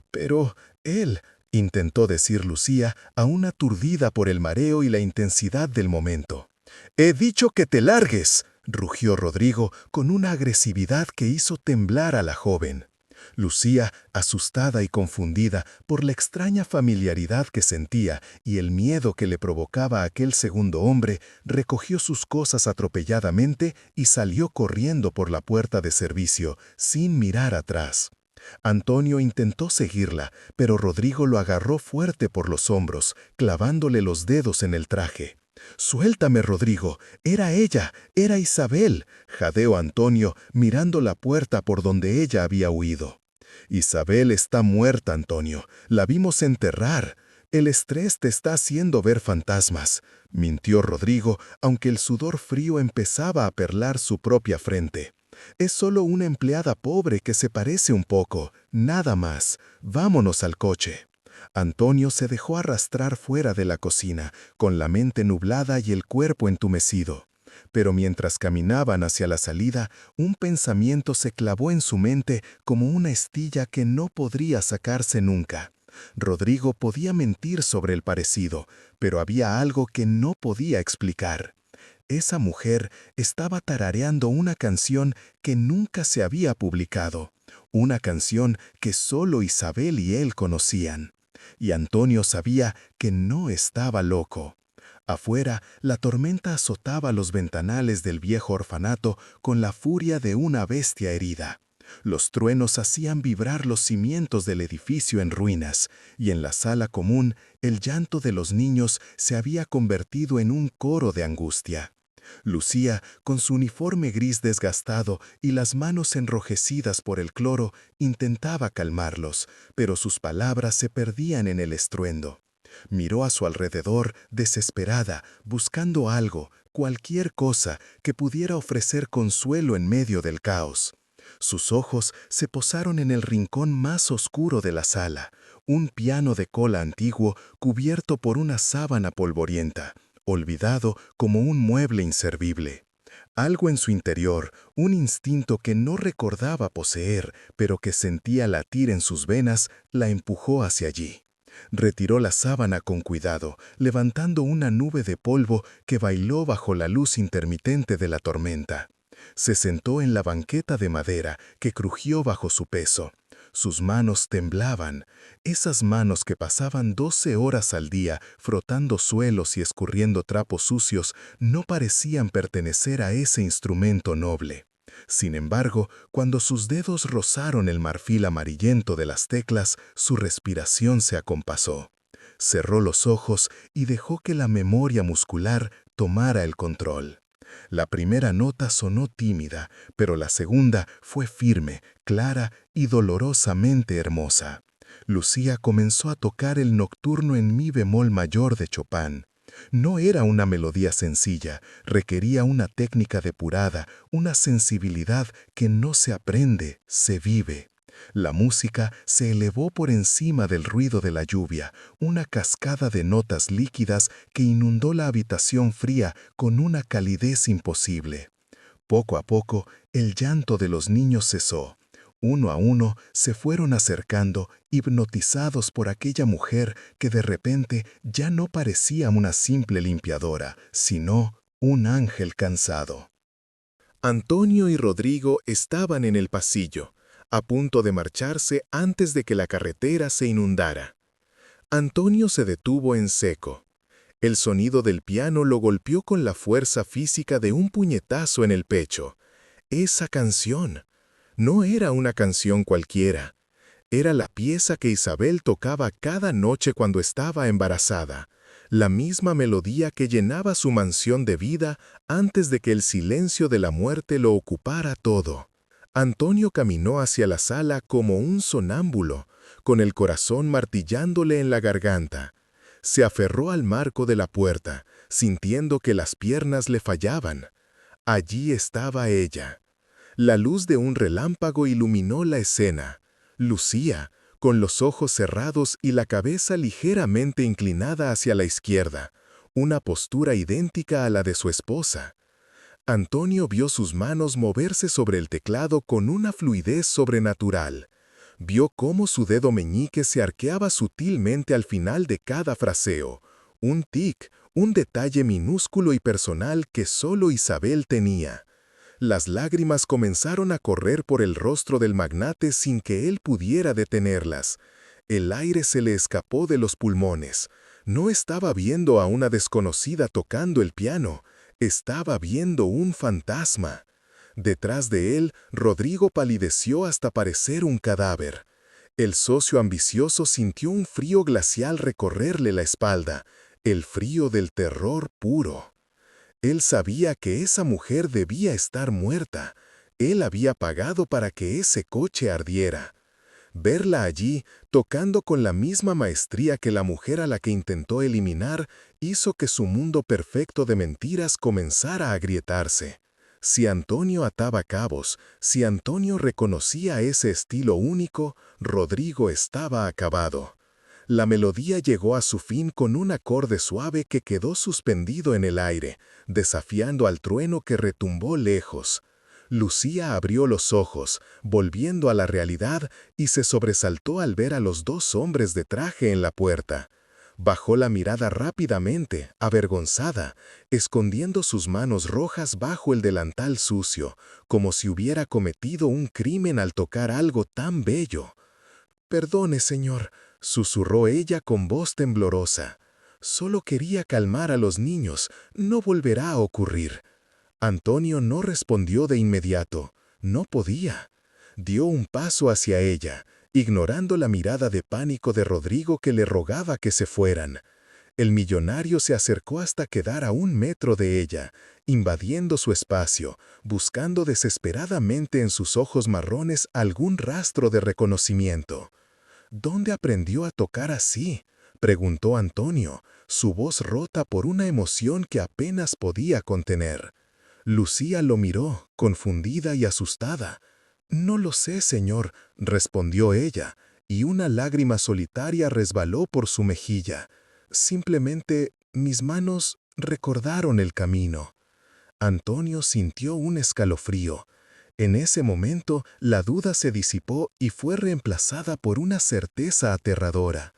«Pero él», intentó decir Lucía, aún aturdida por el mareo y la intensidad del momento. «He dicho que te largues», rugió Rodrigo con una agresividad que hizo temblar a la joven. Lucía, asustada y confundida por la extraña familiaridad que sentía y el miedo que le provocaba aquel segundo hombre, recogió sus cosas atropelladamente y salió corriendo por la puerta de servicio, sin mirar atrás. Antonio intentó seguirla, pero Rodrigo lo agarró fuerte por los hombros, clavándole los dedos en el traje. «Suéltame, Rodrigo, era ella, era Isabel», jadeó Antonio, mirando la puerta por donde ella había huido. «Isabel está muerta, Antonio, la vimos enterrar. El estrés te está haciendo ver fantasmas», mintió Rodrigo, aunque el sudor frío empezaba a perlar su propia frente. «Es solo una empleada pobre que se parece un poco, nada más. Vámonos al coche». Antonio se dejó arrastrar fuera de la cocina, con la mente nublada y el cuerpo entumecido. Pero mientras caminaban hacia la salida, un pensamiento se clavó en su mente como una estilla que no podría sacarse nunca. Rodrigo podía mentir sobre el parecido, pero había algo que no podía explicar. Esa mujer estaba tarareando una canción que nunca se había publicado, una canción que solo Isabel y él conocían. Y Antonio sabía que no estaba loco. Afuera, la tormenta azotaba los ventanales del viejo orfanato con la furia de una bestia herida. Los truenos hacían vibrar los cimientos del edificio en ruinas, y en la sala común, el llanto de los niños se había convertido en un coro de angustia. Lucía, con su uniforme gris desgastado y las manos enrojecidas por el cloro, intentaba calmarlos, pero sus palabras se perdían en el estruendo. Miró a su alrededor, desesperada, buscando algo, cualquier cosa, que pudiera ofrecer consuelo en medio del caos. Sus ojos se posaron en el rincón más oscuro de la sala, un piano de cola antiguo cubierto por una sábana polvorienta, olvidado como un mueble inservible. Algo en su interior, un instinto que no recordaba poseer, pero que sentía latir en sus venas, la empujó hacia allí. Retiró la sábana con cuidado, levantando una nube de polvo que bailó bajo la luz intermitente de la tormenta. Se sentó en la banqueta de madera que crujió bajo su peso. Sus manos temblaban, esas manos que pasaban 12 horas al día frotando suelos y escurriendo trapos sucios no parecían pertenecer a ese instrumento noble. Sin embargo, cuando sus dedos rozaron el marfil amarillento de las teclas, su respiración se acompasó. Cerró los ojos y dejó que la memoria muscular tomara el control. La primera nota sonó tímida, pero la segunda fue firme, clara y dolorosamente hermosa. Lucía comenzó a tocar el nocturno en mi bemol mayor de Chopin. No era una melodía sencilla, requería una técnica depurada, una sensibilidad que no se aprende, se vive. La música se elevó por encima del ruido de la lluvia, una cascada de notas líquidas que inundó la habitación fría con una calidez imposible. Poco a poco, el llanto de los niños cesó. Uno a uno se fueron acercando, hipnotizados por aquella mujer que de repente ya no parecía una simple limpiadora, sino un ángel cansado. Antonio y Rodrigo estaban en el pasillo, a punto de marcharse antes de que la carretera se inundara. Antonio se detuvo en seco. El sonido del piano lo golpeó con la fuerza física de un puñetazo en el pecho. Esa canción no era una canción cualquiera. Era la pieza que Isabel tocaba cada noche cuando estaba embarazada, la misma melodía que llenaba su mansión de vida antes de que el silencio de la muerte lo ocupara todo. Antonio caminó hacia la sala como un sonámbulo, con el corazón martillándole en la garganta. Se aferró al marco de la puerta, sintiendo que las piernas le fallaban. Allí estaba ella. La luz de un relámpago iluminó la escena. Lucía, con los ojos cerrados y la cabeza ligeramente inclinada hacia la izquierda, una postura idéntica a la de su esposa. Antonio vio sus manos moverse sobre el teclado con una fluidez sobrenatural. Vio cómo su dedo meñique se arqueaba sutilmente al final de cada fraseo, un tic, un detalle minúsculo y personal que solo Isabel tenía. Las lágrimas comenzaron a correr por el rostro del magnate sin que él pudiera detenerlas. El aire se le escapó de los pulmones. No estaba viendo a una desconocida tocando el piano, estaba viendo un fantasma. Detrás de él, Rodrigo palideció hasta parecer un cadáver. El socio ambicioso sintió un frío glacial recorrerle la espalda, el frío del terror puro. Él sabía que esa mujer debía estar muerta. Él había pagado para que ese coche ardiera. Verla allí, tocando con la misma maestría que la mujer a la que intentó eliminar, hizo que su mundo perfecto de mentiras comenzara a agrietarse. Si Antonio ataba cabos, si Antonio reconocía ese estilo único, Rodrigo estaba acabado. La melodía llegó a su fin con un acorde suave que quedó suspendido en el aire, desafiando al trueno que retumbó lejos. Lucía abrió los ojos, volviendo a la realidad, y se sobresaltó al ver a los dos hombres de traje en la puerta. Bajó la mirada rápidamente, avergonzada, escondiendo sus manos rojas bajo el delantal sucio, como si hubiera cometido un crimen al tocar algo tan bello. «Perdone, señor», susurró ella con voz temblorosa. «Solo quería calmar a los niños, no volverá a ocurrir». Antonio no respondió de inmediato. No podía. Dio un paso hacia ella, ignorando la mirada de pánico de Rodrigo que le rogaba que se fueran. El millonario se acercó hasta quedar a 1 metro de ella, invadiendo su espacio, buscando desesperadamente en sus ojos marrones algún rastro de reconocimiento. «¿Dónde aprendió a tocar así?», preguntó Antonio, su voz rota por una emoción que apenas podía contener. Lucía lo miró, confundida y asustada. «No lo sé, señor», respondió ella, y una lágrima solitaria resbaló por su mejilla. «Simplemente mis manos recordaron el camino». Antonio sintió un escalofrío. En ese momento, la duda se disipó y fue reemplazada por una certeza aterradora.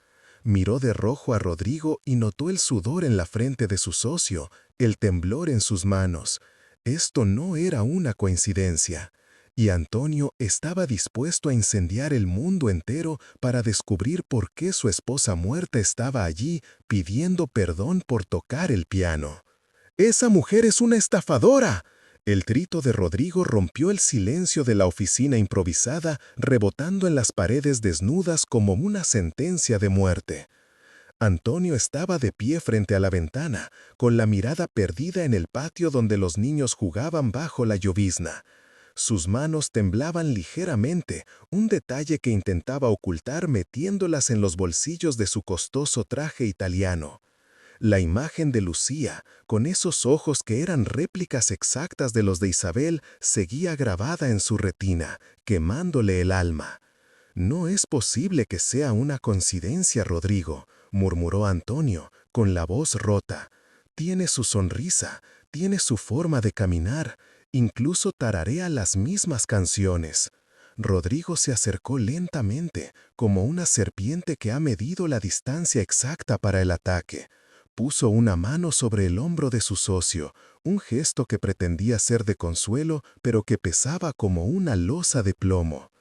Miró de rojo a Rodrigo y notó el sudor en la frente de su socio, el temblor en sus manos. Esto no era una coincidencia. Y Antonio estaba dispuesto a incendiar el mundo entero para descubrir por qué su esposa muerta estaba allí pidiendo perdón por tocar el piano. ¡Esa mujer es una estafadora! El grito de Rodrigo rompió el silencio de la oficina improvisada, rebotando en las paredes desnudas como una sentencia de muerte. Antonio estaba de pie frente a la ventana, con la mirada perdida en el patio donde los niños jugaban bajo la llovizna. Sus manos temblaban ligeramente, un detalle que intentaba ocultar metiéndolas en los bolsillos de su costoso traje italiano. La imagen de Lucía, con esos ojos que eran réplicas exactas de los de Isabel, seguía grabada en su retina, quemándole el alma. «No es posible que sea una coincidencia, Rodrigo», murmuró Antonio, con la voz rota. «Tiene su sonrisa, tiene su forma de caminar, incluso tararea las mismas canciones». Rodrigo se acercó lentamente, como una serpiente que ha medido la distancia exacta para el ataque. Puso una mano sobre el hombro de su socio, un gesto que pretendía ser de consuelo, pero que pesaba como una losa de plomo.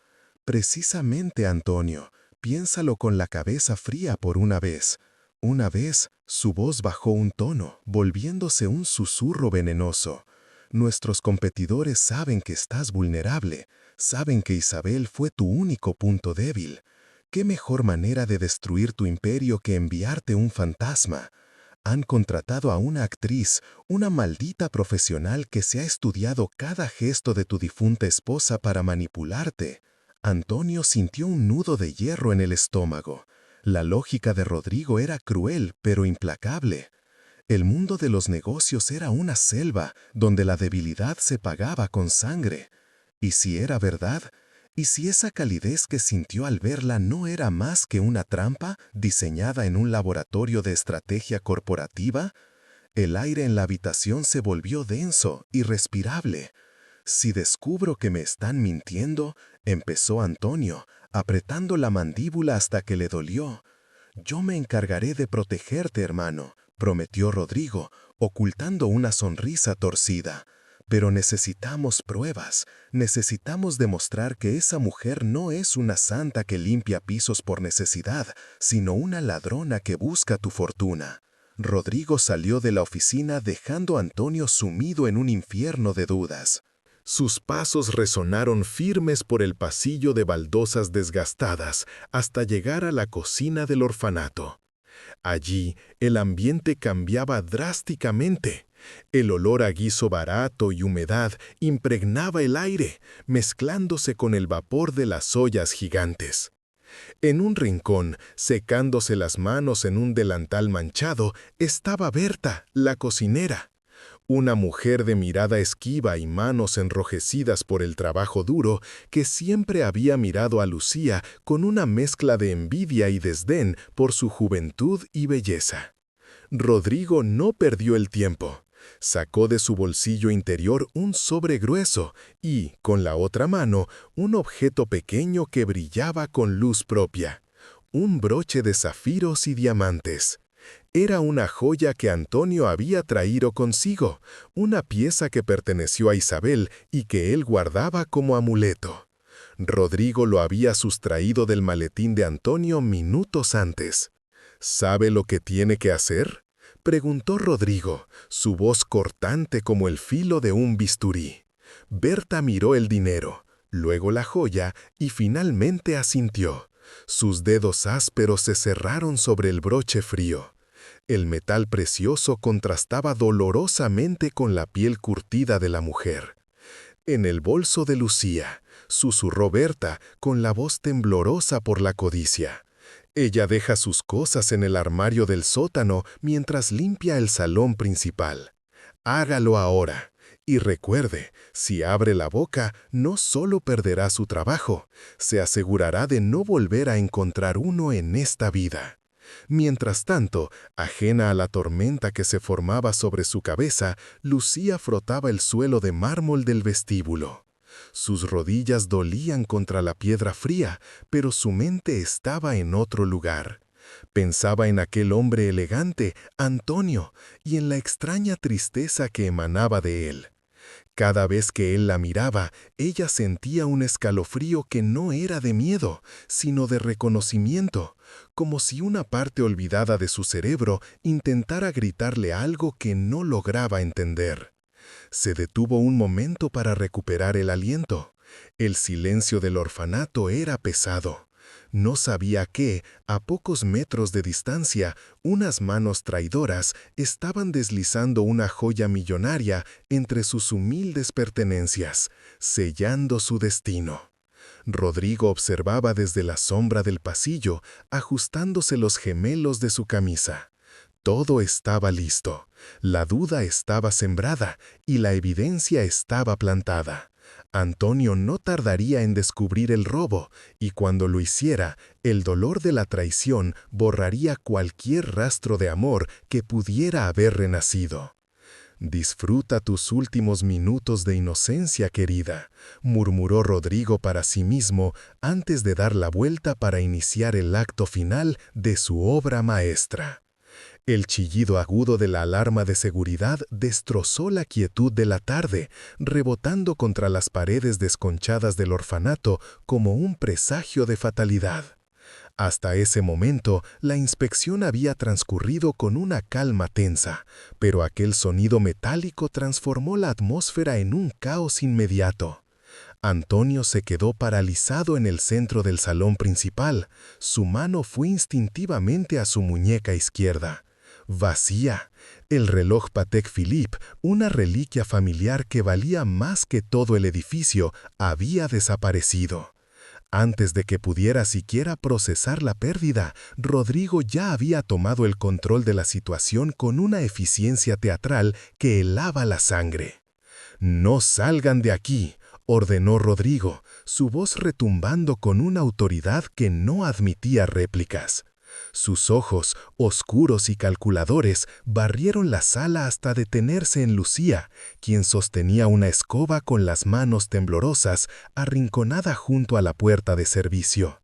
«Precisamente, Antonio, piénsalo con la cabeza fría por una vez». Una vez, su voz bajó un tono, volviéndose un susurro venenoso. «Nuestros competidores saben que estás vulnerable, saben que Isabel fue tu único punto débil. ¿Qué mejor manera de destruir tu imperio que enviarte un fantasma? Han contratado a una actriz, una maldita profesional que se ha estudiado cada gesto de tu difunta esposa para manipularte». Antonio sintió un nudo de hierro en el estómago. La lógica de Rodrigo era cruel, pero implacable. El mundo de los negocios era una selva donde la debilidad se pagaba con sangre. ¿Y si era verdad? ¿Y si esa calidez que sintió al verla no era más que una trampa diseñada en un laboratorio de estrategia corporativa? El aire en la habitación se volvió denso, irrespirable. «Si descubro que me están mintiendo», empezó Antonio, apretando la mandíbula hasta que le dolió. «Yo me encargaré de protegerte, hermano», prometió Rodrigo, ocultando una sonrisa torcida. «Pero necesitamos pruebas, necesitamos demostrar que esa mujer no es una santa que limpia pisos por necesidad, sino una ladrona que busca tu fortuna». Rodrigo salió de la oficina dejando a Antonio sumido en un infierno de dudas. Sus pasos resonaron firmes por el pasillo de baldosas desgastadas hasta llegar a la cocina del orfanato. Allí, el ambiente cambiaba drásticamente. El olor a guiso barato y humedad impregnaba el aire, mezclándose con el vapor de las ollas gigantes. En un rincón, secándose las manos en un delantal manchado, estaba Berta, la cocinera. Una mujer de mirada esquiva y manos enrojecidas por el trabajo duro que siempre había mirado a Lucía con una mezcla de envidia y desdén por su juventud y belleza. Rodrigo no perdió el tiempo. Sacó de su bolsillo interior un sobre grueso y, con la otra mano, un objeto pequeño que brillaba con luz propia. Un broche de zafiros y diamantes. Era una joya que Antonio había traído consigo, una pieza que perteneció a Isabel y que él guardaba como amuleto. Rodrigo lo había sustraído del maletín de Antonio minutos antes. ¿Sabe lo que tiene que hacer?, preguntó Rodrigo, su voz cortante como el filo de un bisturí. Berta miró el dinero, luego la joya y finalmente asintió. Sus dedos ásperos se cerraron sobre el broche frío. El metal precioso contrastaba dolorosamente con la piel curtida de la mujer. «En el bolso de Lucía», susurró Berta con la voz temblorosa por la codicia. «Ella deja sus cosas en el armario del sótano mientras limpia el salón principal. Hágalo ahora. Y recuerde, si abre la boca, no solo perderá su trabajo, se asegurará de no volver a encontrar uno en esta vida». Mientras tanto, ajena a la tormenta que se formaba sobre su cabeza, Lucía frotaba el suelo de mármol del vestíbulo. Sus rodillas dolían contra la piedra fría, pero su mente estaba en otro lugar. Pensaba en aquel hombre elegante, Antonio, y en la extraña tristeza que emanaba de él. Cada vez que él la miraba, ella sentía un escalofrío que no era de miedo, sino de reconocimiento, como si una parte olvidada de su cerebro intentara gritarle algo que no lograba entender. Se detuvo un momento para recuperar el aliento. El silencio del orfanato era pesado. No sabía que, a pocos metros de distancia, unas manos traidoras estaban deslizando una joya millonaria entre sus humildes pertenencias, sellando su destino. Rodrigo observaba desde la sombra del pasillo, ajustándose los gemelos de su camisa. Todo estaba listo, la duda estaba sembrada y la evidencia estaba plantada. Antonio no tardaría en descubrir el robo, y cuando lo hiciera, el dolor de la traición borraría cualquier rastro de amor que pudiera haber renacido. «Disfruta tus últimos minutos de inocencia, querida», murmuró Rodrigo para sí mismo antes de dar la vuelta para iniciar el acto final de su obra maestra. El chillido agudo de la alarma de seguridad destrozó la quietud de la tarde, rebotando contra las paredes desconchadas del orfanato como un presagio de fatalidad. Hasta ese momento, la inspección había transcurrido con una calma tensa, pero aquel sonido metálico transformó la atmósfera en un caos inmediato. Antonio se quedó paralizado en el centro del salón principal. Su mano fue instintivamente a su muñeca izquierda. Vacía. El reloj Patek Philippe, una reliquia familiar que valía más que todo el edificio, había desaparecido. Antes de que pudiera siquiera procesar la pérdida, Rodrigo ya había tomado el control de la situación con una eficiencia teatral que helaba la sangre. «No salgan de aquí», ordenó Rodrigo, su voz retumbando con una autoridad que no admitía réplicas. Sus ojos, oscuros y calculadores, barrieron la sala hasta detenerse en Lucía, quien sostenía una escoba con las manos temblorosas, arrinconada junto a la puerta de servicio.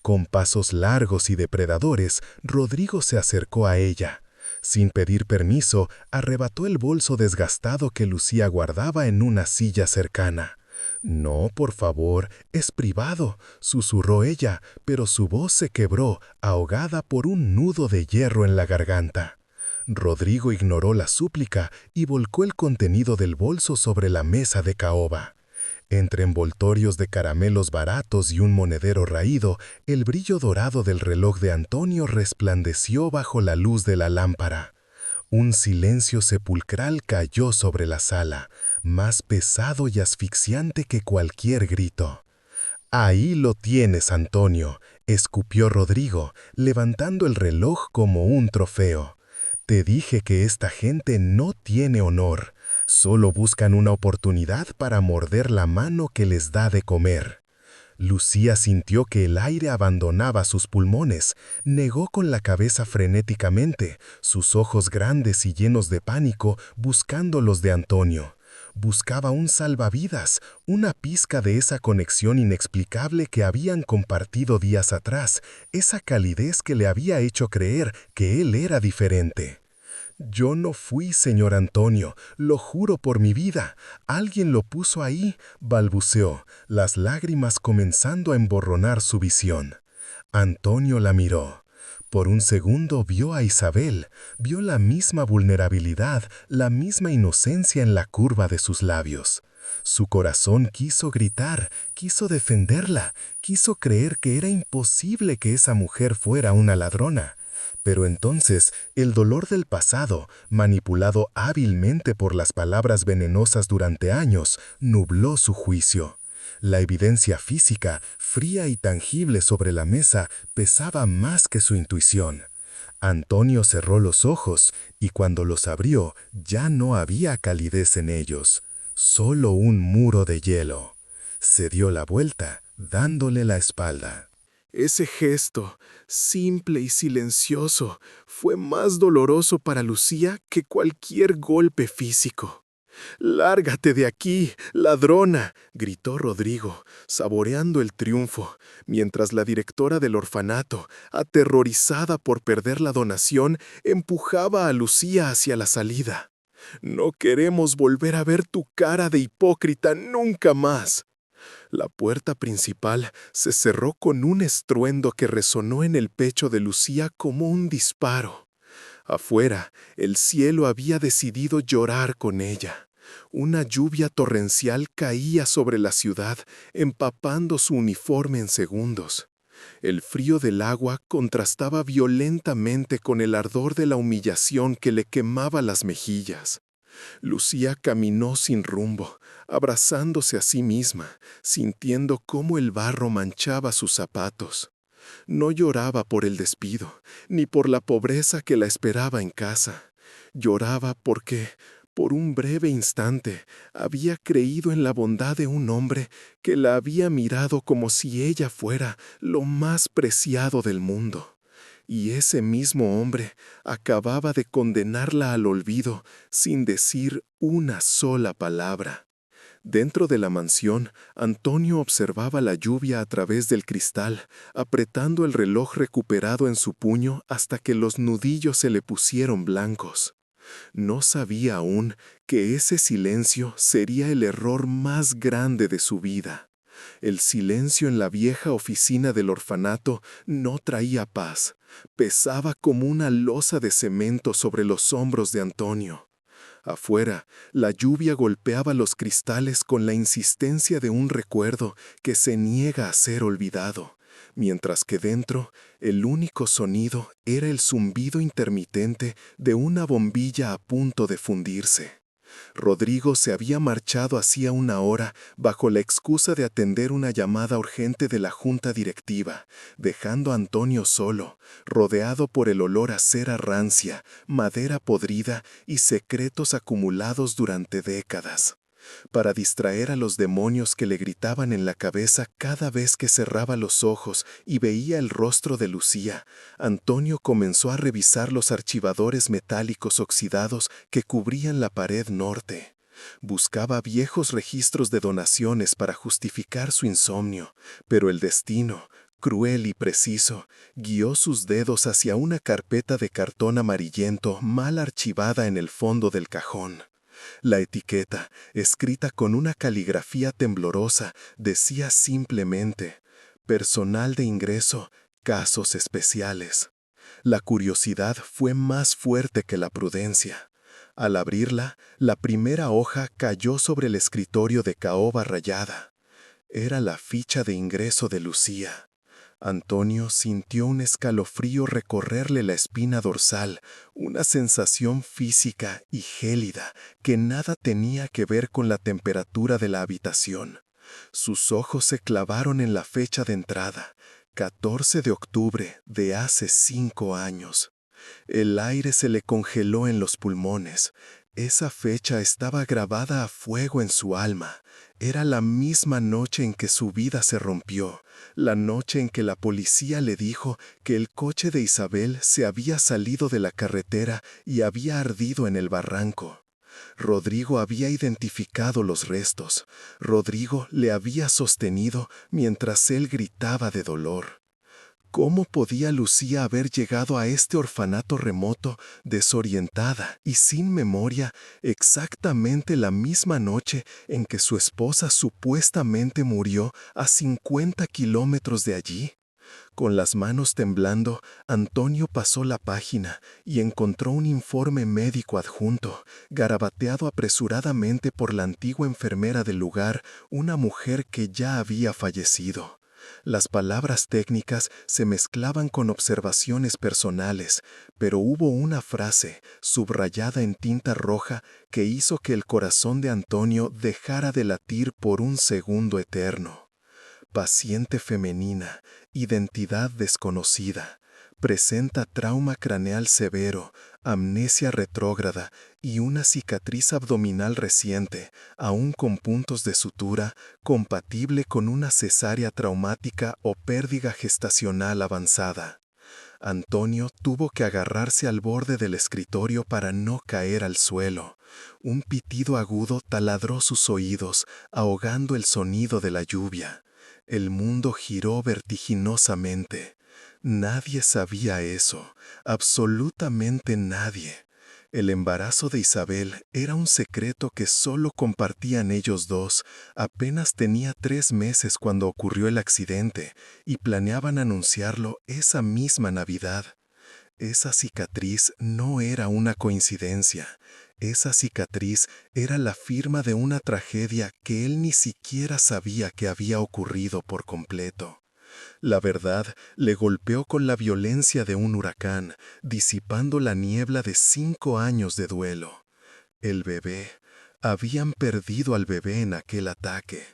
Con pasos largos y depredadores, Rodrigo se acercó a ella. Sin pedir permiso, arrebató el bolso desgastado que Lucía guardaba en una silla cercana. «No, por favor, es privado», susurró ella, pero su voz se quebró, ahogada por un nudo de hierro en la garganta. Rodrigo ignoró la súplica y volcó el contenido del bolso sobre la mesa de caoba. Entre envoltorios de caramelos baratos y un monedero raído, el brillo dorado del reloj de Antonio resplandeció bajo la luz de la lámpara. Un silencio sepulcral cayó sobre la sala, más pesado y asfixiante que cualquier grito. «Ahí lo tienes, Antonio», escupió Rodrigo, levantando el reloj como un trofeo. «Te dije que esta gente no tiene honor, solo buscan una oportunidad para morder la mano que les da de comer». Lucía sintió que el aire abandonaba sus pulmones, negó con la cabeza frenéticamente, sus ojos grandes y llenos de pánico buscando los de Antonio. Buscaba un salvavidas, una pizca de esa conexión inexplicable que habían compartido días atrás, esa calidez que le había hecho creer que él era diferente. «Yo no fui, señor Antonio, lo juro por mi vida. Alguien lo puso ahí», balbuceó, las lágrimas comenzando a emborronar su visión. Antonio la miró. Por un segundo vio a Isabel, vio la misma vulnerabilidad, la misma inocencia en la curva de sus labios. Su corazón quiso gritar, quiso defenderla, quiso creer que era imposible que esa mujer fuera una ladrona. Pero entonces el dolor del pasado, manipulado hábilmente por las palabras venenosas durante años, nubló su juicio. La evidencia física, fría y tangible sobre la mesa, pesaba más que su intuición. Antonio cerró los ojos y cuando los abrió ya no había calidez en ellos, solo un muro de hielo. Se dio la vuelta, dándole la espalda. Ese gesto, simple y silencioso, fue más doloroso para Lucía que cualquier golpe físico. «Lárgate de aquí, ladrona», gritó Rodrigo, saboreando el triunfo, mientras la directora del orfanato, aterrorizada por perder la donación, empujaba a Lucía hacia la salida. «No queremos volver a ver tu cara de hipócrita nunca más». La puerta principal se cerró con un estruendo que resonó en el pecho de Lucía como un disparo. Afuera, el cielo había decidido llorar con ella. Una lluvia torrencial caía sobre la ciudad, empapando su uniforme en segundos. El frío del agua contrastaba violentamente con el ardor de la humillación que le quemaba las mejillas. Lucía caminó sin rumbo, abrazándose a sí misma, sintiendo cómo el barro manchaba sus zapatos. No lloraba por el despido, ni por la pobreza que la esperaba en casa. Lloraba porque, por un breve instante, había creído en la bondad de un hombre que la había mirado como si ella fuera lo más preciado del mundo. Y ese mismo hombre acababa de condenarla al olvido sin decir una sola palabra. Dentro de la mansión, Antonio observaba la lluvia a través del cristal, apretando el reloj recuperado en su puño hasta que los nudillos se le pusieron blancos. No sabía aún que ese silencio sería el error más grande de su vida. El silencio en la vieja oficina del orfanato no traía paz, pesaba como una losa de cemento sobre los hombros de Antonio. Afuera, la lluvia golpeaba los cristales con la insistencia de un recuerdo que se niega a ser olvidado, mientras que dentro, el único sonido era el zumbido intermitente de una bombilla a punto de fundirse. Rodrigo se había marchado hacía una hora bajo la excusa de atender una llamada urgente de la junta directiva, dejando a Antonio solo, rodeado por el olor a cera rancia, madera podrida y secretos acumulados durante décadas. Para distraer a los demonios que le gritaban en la cabeza cada vez que cerraba los ojos y veía el rostro de Lucía, Antonio comenzó a revisar los archivadores metálicos oxidados que cubrían la pared norte. Buscaba viejos registros de donaciones para justificar su insomnio, pero el destino, cruel y preciso, guió sus dedos hacia una carpeta de cartón amarillento mal archivada en el fondo del cajón. La etiqueta, escrita con una caligrafía temblorosa, decía simplemente: «Personal de ingreso, casos especiales». La curiosidad fue más fuerte que la prudencia. Al abrirla, la primera hoja cayó sobre el escritorio de caoba rayada. Era la ficha de ingreso de Lucía. Antonio sintió un escalofrío recorrerle la espina dorsal, una sensación física y gélida que nada tenía que ver con la temperatura de la habitación. Sus ojos se clavaron en la fecha de entrada, 14 de octubre de hace 5 años. El aire se le congeló en los pulmones. Esa fecha estaba grabada a fuego en su alma. Era la misma noche en que su vida se rompió, la noche en que la policía le dijo que el coche de Isabel se había salido de la carretera y había ardido en el barranco. Rodrigo había identificado los restos. Rodrigo le había sostenido mientras él gritaba de dolor. ¿Cómo podía Lucía haber llegado a este orfanato remoto, desorientada y sin memoria, exactamente la misma noche en que su esposa supuestamente murió a 50 kilómetros de allí? Con las manos temblando, Antonio pasó la página y encontró un informe médico adjunto, garabateado apresuradamente por la antigua enfermera del lugar, una mujer que ya había fallecido. Las palabras técnicas se mezclaban con observaciones personales, pero hubo una frase, subrayada en tinta roja, que hizo que el corazón de Antonio dejara de latir por un segundo eterno. Paciente femenina, identidad desconocida, presenta trauma craneal severo, amnesia retrógrada y una cicatriz abdominal reciente, aún con puntos de sutura, compatible con una cesárea traumática o pérdida gestacional avanzada. Antonio tuvo que agarrarse al borde del escritorio para no caer al suelo. Un pitido agudo taladró sus oídos, ahogando el sonido de la lluvia. El mundo giró vertiginosamente. Nadie sabía eso, absolutamente nadie. El embarazo de Isabel era un secreto que solo compartían ellos dos. Apenas tenía 3 meses cuando ocurrió el accidente y planeaban anunciarlo esa misma Navidad. Esa cicatriz no era una coincidencia. Esa cicatriz era la firma de una tragedia que él ni siquiera sabía que había ocurrido por completo. La verdad le golpeó con la violencia de un huracán, disipando la niebla de 5 años de duelo. El bebé. Habían perdido al bebé en aquel ataque.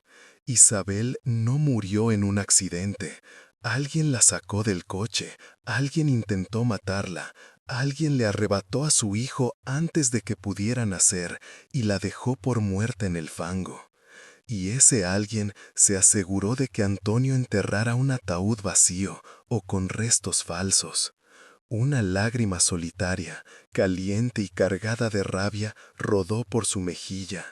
Isabel no murió en un accidente. Alguien la sacó del coche, alguien intentó matarla, alguien le arrebató a su hijo antes de que pudiera nacer y la dejó por muerta en el fango. Y ese alguien se aseguró de que Antonio enterrara un ataúd vacío o con restos falsos. Una lágrima solitaria, caliente y cargada de rabia, rodó por su mejilla.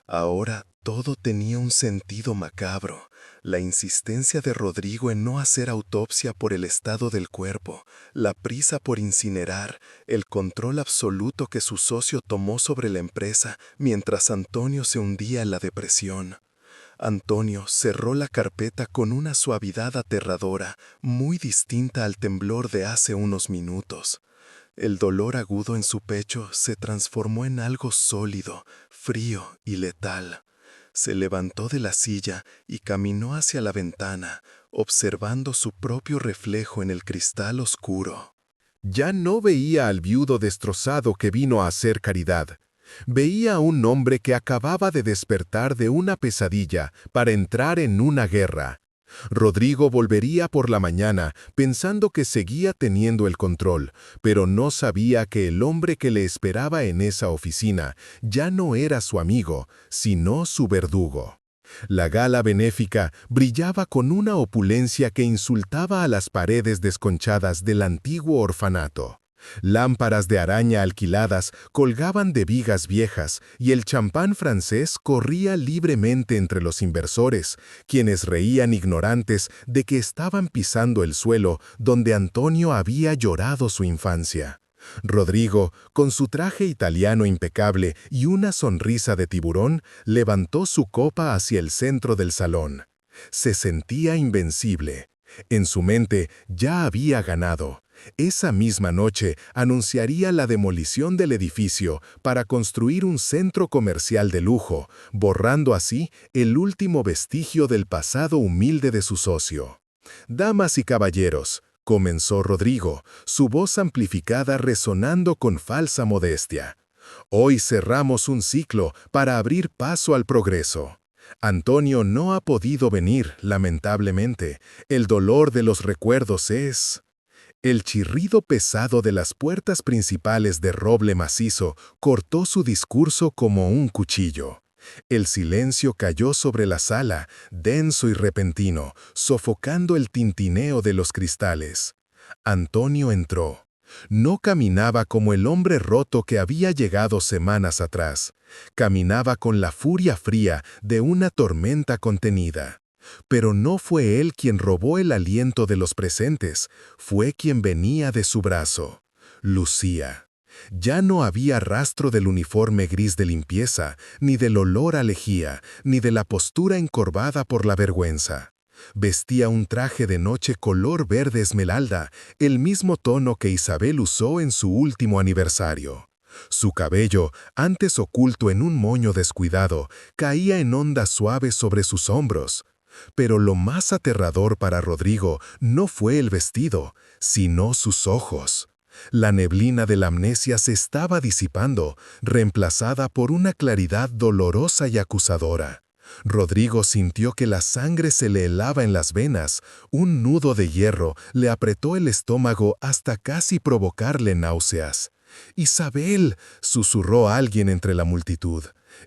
Ahora todo tenía un sentido macabro. La insistencia de Rodrigo en no hacer autopsia por el estado del cuerpo, la prisa por incinerar, el control absoluto que su socio tomó sobre la empresa mientras Antonio se hundía en la depresión. Antonio cerró la carpeta con una suavidad aterradora, muy distinta al temblor de hace unos minutos. El dolor agudo en su pecho se transformó en algo sólido, frío y letal. Se levantó de la silla y caminó hacia la ventana, observando su propio reflejo en el cristal oscuro. Ya no veía al viudo destrozado que vino a hacer caridad. Veía a un hombre que acababa de despertar de una pesadilla para entrar en una guerra. Rodrigo volvería por la mañana pensando que seguía teniendo el control, pero no sabía que el hombre que le esperaba en esa oficina ya no era su amigo, sino su verdugo. La gala benéfica brillaba con una opulencia que insultaba a las paredes desconchadas del antiguo orfanato. Lámparas de araña alquiladas colgaban de vigas viejas y el champán francés corría libremente entre los inversores, quienes reían ignorantes de que estaban pisando el suelo donde Antonio había llorado su infancia. Rodrigo, con su traje italiano impecable y una sonrisa de tiburón, levantó su copa hacia el centro del salón. Se sentía invencible. En su mente ya había ganado. Esa misma noche anunciaría la demolición del edificio para construir un centro comercial de lujo, borrando así el último vestigio del pasado humilde de su socio. «Damas y caballeros», comenzó Rodrigo, su voz amplificada resonando con falsa modestia. «Hoy cerramos un ciclo para abrir paso al progreso. Antonio no ha podido venir, lamentablemente. El dolor de los recuerdos es...» El chirrido pesado de las puertas principales de roble macizo cortó su discurso como un cuchillo. El silencio cayó sobre la sala, denso y repentino, sofocando el tintineo de los cristales. Antonio entró. No caminaba como el hombre roto que había llegado semanas atrás. Caminaba con la furia fría de una tormenta contenida. Pero no fue él quien robó el aliento de los presentes, fue quien venía de su brazo. Lucía. Ya no había rastro del uniforme gris de limpieza, ni del olor a lejía, ni de la postura encorvada por la vergüenza. Vestía un traje de noche color verde esmeralda, el mismo tono que Isabel usó en su último aniversario. Su cabello, antes oculto en un moño descuidado, caía en ondas suaves sobre sus hombros. Pero lo más aterrador para Rodrigo no fue el vestido, sino sus ojos. La neblina de la amnesia se estaba disipando, reemplazada por una claridad dolorosa y acusadora. Rodrigo sintió que la sangre se le helaba en las venas, un nudo de hierro le apretó el estómago hasta casi provocarle náuseas. «¡Isabel!», susurró alguien entre la multitud.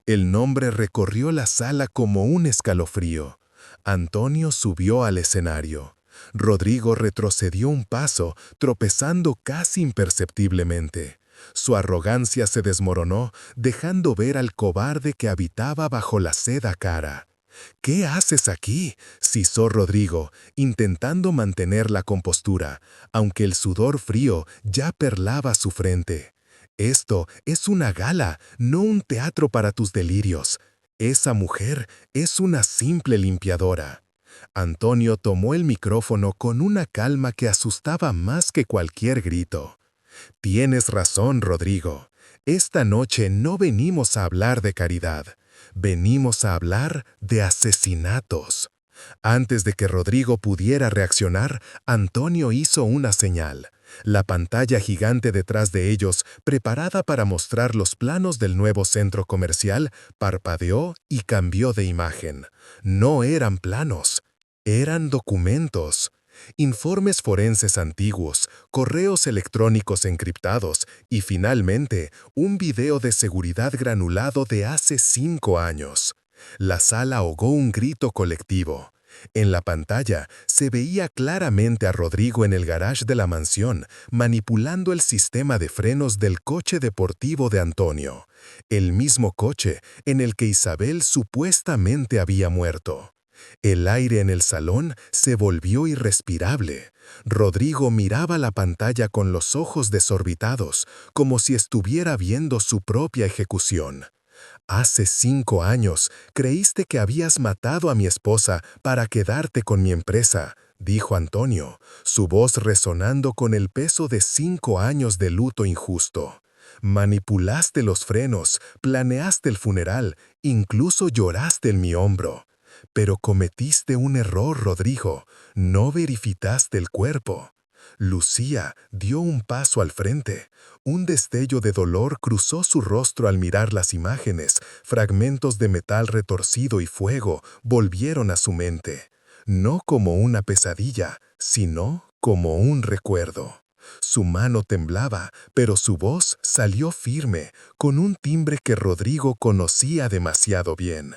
El nombre recorrió la sala como un escalofrío. Antonio subió al escenario. Rodrigo retrocedió un paso, tropezando casi imperceptiblemente. Su arrogancia se desmoronó, dejando ver al cobarde que habitaba bajo la seda cara. «¿Qué haces aquí?», sisó Rodrigo, intentando mantener la compostura, aunque el sudor frío ya perlaba su frente. «Esto es una gala, no un teatro para tus delirios. Esa mujer es una simple limpiadora». Antonio tomó el micrófono con una calma que asustaba más que cualquier grito. «Tienes razón, Rodrigo. Esta noche no venimos a hablar de caridad. Venimos a hablar de asesinatos». Antes de que Rodrigo pudiera reaccionar, Antonio hizo una señal. La pantalla gigante detrás de ellos, preparada para mostrar los planos del nuevo centro comercial, parpadeó y cambió de imagen. No eran planos, eran documentos. Informes forenses antiguos, correos electrónicos encriptados y, finalmente, un video de seguridad granulado de hace 5 años. La sala ahogó un grito colectivo. En la pantalla se veía claramente a Rodrigo en el garage de la mansión, manipulando el sistema de frenos del coche deportivo de Antonio, el mismo coche en el que Isabel supuestamente había muerto. El aire en el salón se volvió irrespirable. Rodrigo miraba la pantalla con los ojos desorbitados, como si estuviera viendo su propia ejecución. «Hace 5 años creíste que habías matado a mi esposa para quedarte con mi empresa», dijo Antonio, su voz resonando con el peso de 5 años de luto injusto. «Manipulaste los frenos, planeaste el funeral, incluso lloraste en mi hombro. Pero cometiste un error, Rodrigo, no verificaste el cuerpo». Lucía dio un paso al frente. Un destello de dolor cruzó su rostro al mirar las imágenes. Fragmentos de metal retorcido y fuego volvieron a su mente. No como una pesadilla, sino como un recuerdo. Su mano temblaba, pero su voz salió firme, con un timbre que Rodrigo conocía demasiado bien.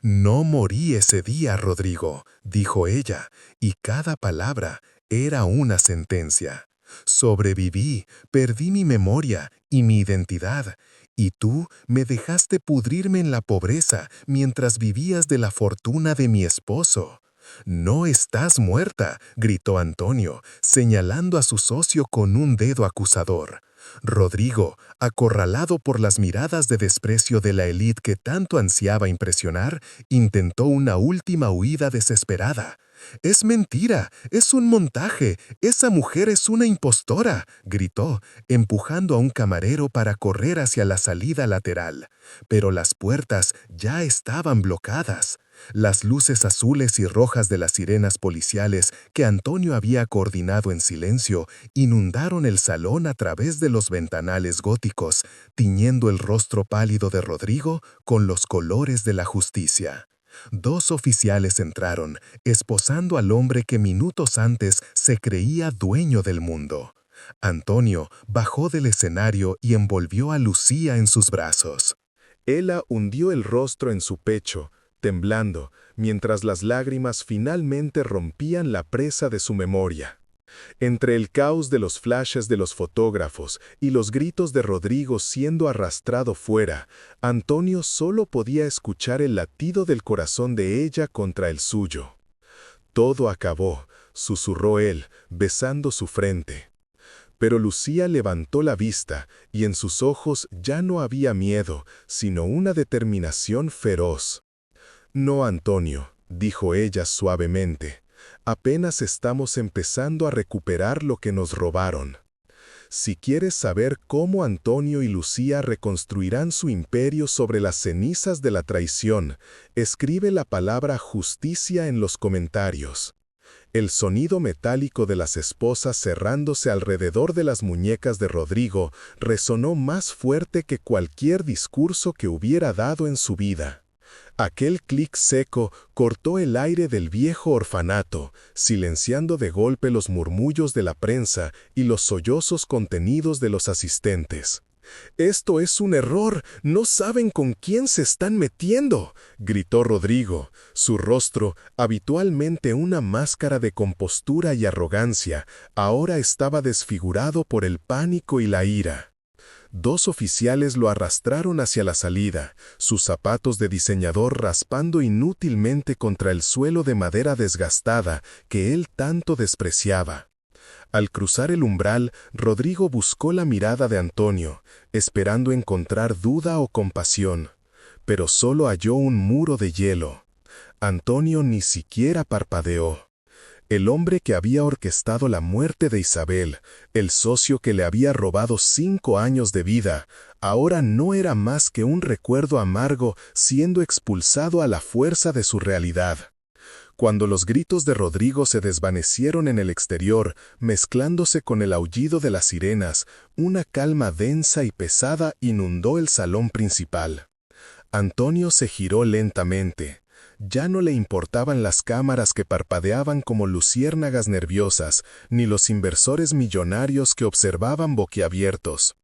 «No morí ese día, Rodrigo», dijo ella, y cada palabra era una sentencia. «Sobreviví, perdí mi memoria y mi identidad, y tú me dejaste pudrirme en la pobreza mientras vivías de la fortuna de mi esposo». «No estás muerta», gritó Antonio, señalando a su socio con un dedo acusador. Rodrigo, acorralado por las miradas de desprecio de la élite que tanto ansiaba impresionar, intentó una última huida desesperada. «Es mentira, es un montaje, esa mujer es una impostora», gritó, empujando a un camarero para correr hacia la salida lateral. Pero las puertas ya estaban bloqueadas. Las luces azules y rojas de las sirenas policiales que Antonio había coordinado en silencio inundaron el salón a través de los ventanales góticos, tiñendo el rostro pálido de Rodrigo con los colores de la justicia. 2 oficiales entraron, esposando al hombre que minutos antes se creía dueño del mundo. Antonio bajó del escenario y envolvió a Lucía en sus brazos. Ella hundió el rostro en su pecho, temblando, mientras las lágrimas finalmente rompían la presa de su memoria. Entre el caos de los flashes de los fotógrafos y los gritos de Rodrigo siendo arrastrado fuera, Antonio solo podía escuchar el latido del corazón de ella contra el suyo. «Todo acabó», susurró él, besando su frente. Pero Lucía levantó la vista, y en sus ojos ya no había miedo, sino una determinación feroz. «No, Antonio», dijo ella suavemente, «apenas estamos empezando a recuperar lo que nos robaron. Si quieres saber cómo Antonio y Lucía reconstruirán su imperio sobre las cenizas de la traición, escribe la palabra justicia en los comentarios». El sonido metálico de las esposas cerrándose alrededor de las muñecas de Rodrigo resonó más fuerte que cualquier discurso que hubiera dado en su vida. Aquel clic seco cortó el aire del viejo orfanato, silenciando de golpe los murmullos de la prensa y los sollozos contenidos de los asistentes. «Esto es un error, no saben con quién se están metiendo», gritó Rodrigo, su rostro, habitualmente una máscara de compostura y arrogancia, ahora estaba desfigurado por el pánico y la ira. Dos oficiales lo arrastraron hacia la salida, sus zapatos de diseñador raspando inútilmente contra el suelo de madera desgastada que él tanto despreciaba. Al cruzar el umbral, Rodrigo buscó la mirada de Antonio, esperando encontrar duda o compasión, pero solo halló un muro de hielo. Antonio ni siquiera parpadeó. El hombre que había orquestado la muerte de Isabel, el socio que le había robado 5 años de vida, ahora no era más que un recuerdo amargo siendo expulsado a la fuerza de su realidad. Cuando los gritos de Rodrigo se desvanecieron en el exterior, mezclándose con el aullido de las sirenas, una calma densa y pesada inundó el salón principal. Antonio se giró lentamente. Ya no le importaban las cámaras que parpadeaban como luciérnagas nerviosas, ni los inversores millonarios que observaban boquiabiertos.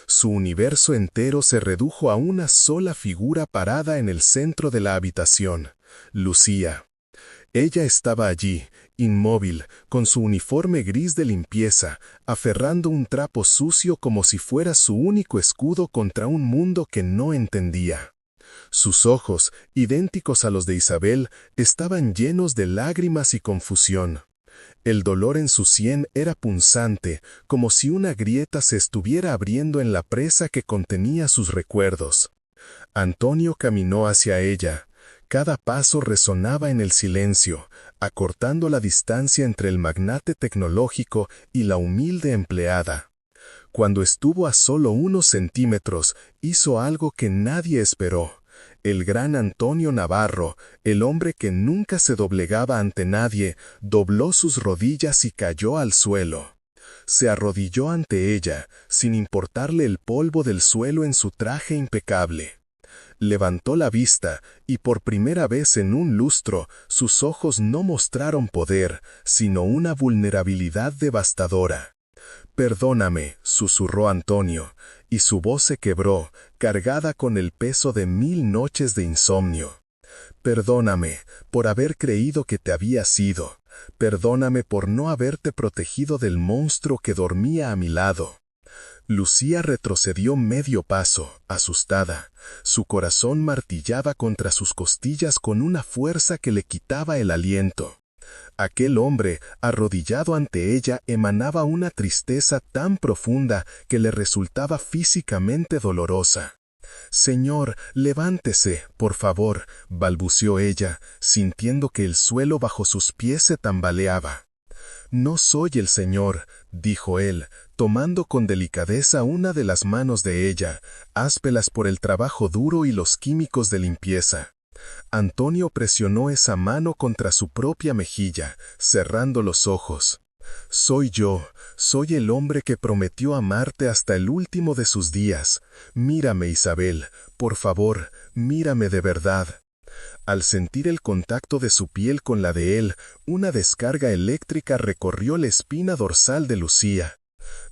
Su universo entero se redujo a una sola figura parada en el centro de la habitación: Lucía. Ella estaba allí, inmóvil, con su uniforme gris de limpieza, aferrando un trapo sucio como si fuera su único escudo contra un mundo que no entendía. Sus ojos, idénticos a los de Isabel, estaban llenos de lágrimas y confusión. El dolor en su sien era punzante, como si una grieta se estuviera abriendo en la presa que contenía sus recuerdos. Antonio caminó hacia ella. Cada paso resonaba en el silencio, acortando la distancia entre el magnate tecnológico y la humilde empleada. Cuando estuvo a solo unos centímetros, hizo algo que nadie esperó. El gran Antonio Navarro, el hombre que nunca se doblegaba ante nadie, dobló sus rodillas y cayó al suelo. Se arrodilló ante ella, sin importarle el polvo del suelo en su traje impecable. Levantó la vista, y por primera vez en un lustro, sus ojos no mostraron poder, sino una vulnerabilidad devastadora. «Perdóname», susurró Antonio, y su voz se quebró, cargada con el peso de 1000 noches de insomnio. «Perdóname por haber creído que te habías ido. Perdóname por no haberte protegido del monstruo que dormía a mi lado». Lucía retrocedió medio paso, asustada. Su corazón martillaba contra sus costillas con una fuerza que le quitaba el aliento. Aquel hombre, arrodillado ante ella, emanaba una tristeza tan profunda que le resultaba físicamente dolorosa. «Señor, levántese, por favor», balbuceó ella, sintiendo que el suelo bajo sus pies se tambaleaba. «No soy el Señor», dijo él, tomando con delicadeza una de las manos de ella, ásperas por el trabajo duro y los químicos de limpieza. Antonio presionó esa mano contra su propia mejilla, cerrando los ojos. «Soy yo, soy el hombre que prometió amarte hasta el último de sus días. Mírame, Isabel, por favor, mírame de verdad». Al sentir el contacto de su piel con la de él, una descarga eléctrica recorrió la espina dorsal de Lucía.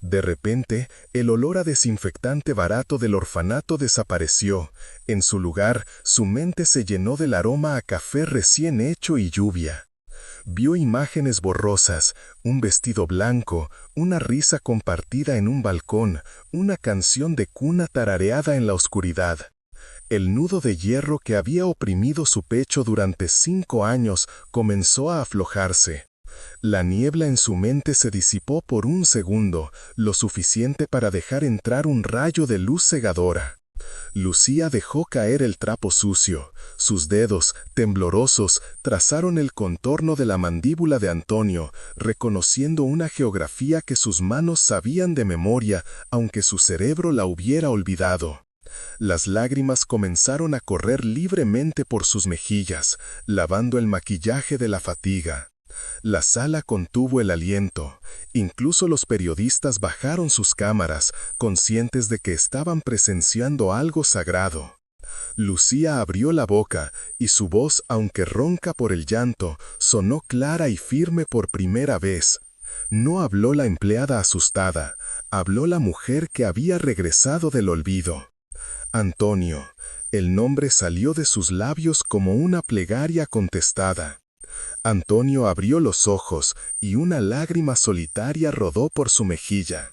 De repente, el olor a desinfectante barato del orfanato desapareció. En su lugar, su mente se llenó del aroma a café recién hecho y lluvia. Vio imágenes borrosas, un vestido blanco, una risa compartida en un balcón, una canción de cuna tarareada en la oscuridad. El nudo de hierro que había oprimido su pecho durante 5 años comenzó a aflojarse. La niebla en su mente se disipó por un segundo, lo suficiente para dejar entrar un rayo de luz cegadora. Lucía dejó caer el trapo sucio. Sus dedos, temblorosos, trazaron el contorno de la mandíbula de Antonio, reconociendo una geografía que sus manos sabían de memoria, aunque su cerebro la hubiera olvidado. Las lágrimas comenzaron a correr libremente por sus mejillas, lavando el maquillaje de la fatiga. La sala contuvo el aliento. Incluso los periodistas bajaron sus cámaras, conscientes de que estaban presenciando algo sagrado. Lucía abrió la boca, y su voz, aunque ronca por el llanto, sonó clara y firme por primera vez. No habló la empleada asustada, Habló la mujer que había regresado del olvido. Antonio. El nombre salió de sus labios como una plegaria contestada. Antonio abrió los ojos y una lágrima solitaria rodó por su mejilla.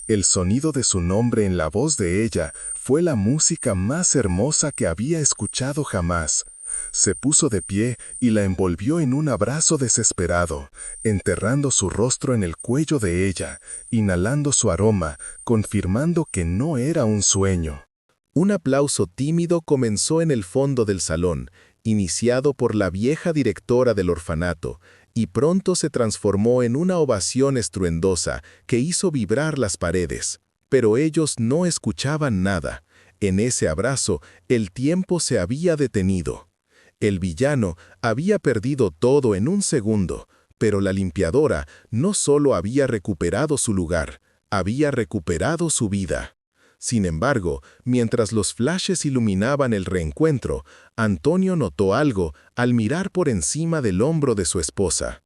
El sonido de su nombre en la voz de ella fue la música más hermosa que había escuchado jamás. Se puso de pie y la envolvió en un abrazo desesperado, enterrando su rostro en el cuello de ella, inhalando su aroma, confirmando que no era un sueño. Un aplauso tímido comenzó en el fondo del salón, iniciado por la vieja directora del orfanato, y pronto se transformó en una ovación estruendosa que hizo vibrar las paredes. Pero ellos no escuchaban nada. En ese abrazo, el tiempo se había detenido. El villano había perdido todo en un segundo, pero la limpiadora no solo había recuperado su lugar, había recuperado su vida. Sin embargo, mientras los flashes iluminaban el reencuentro, Antonio notó algo al mirar por encima del hombro de su esposa.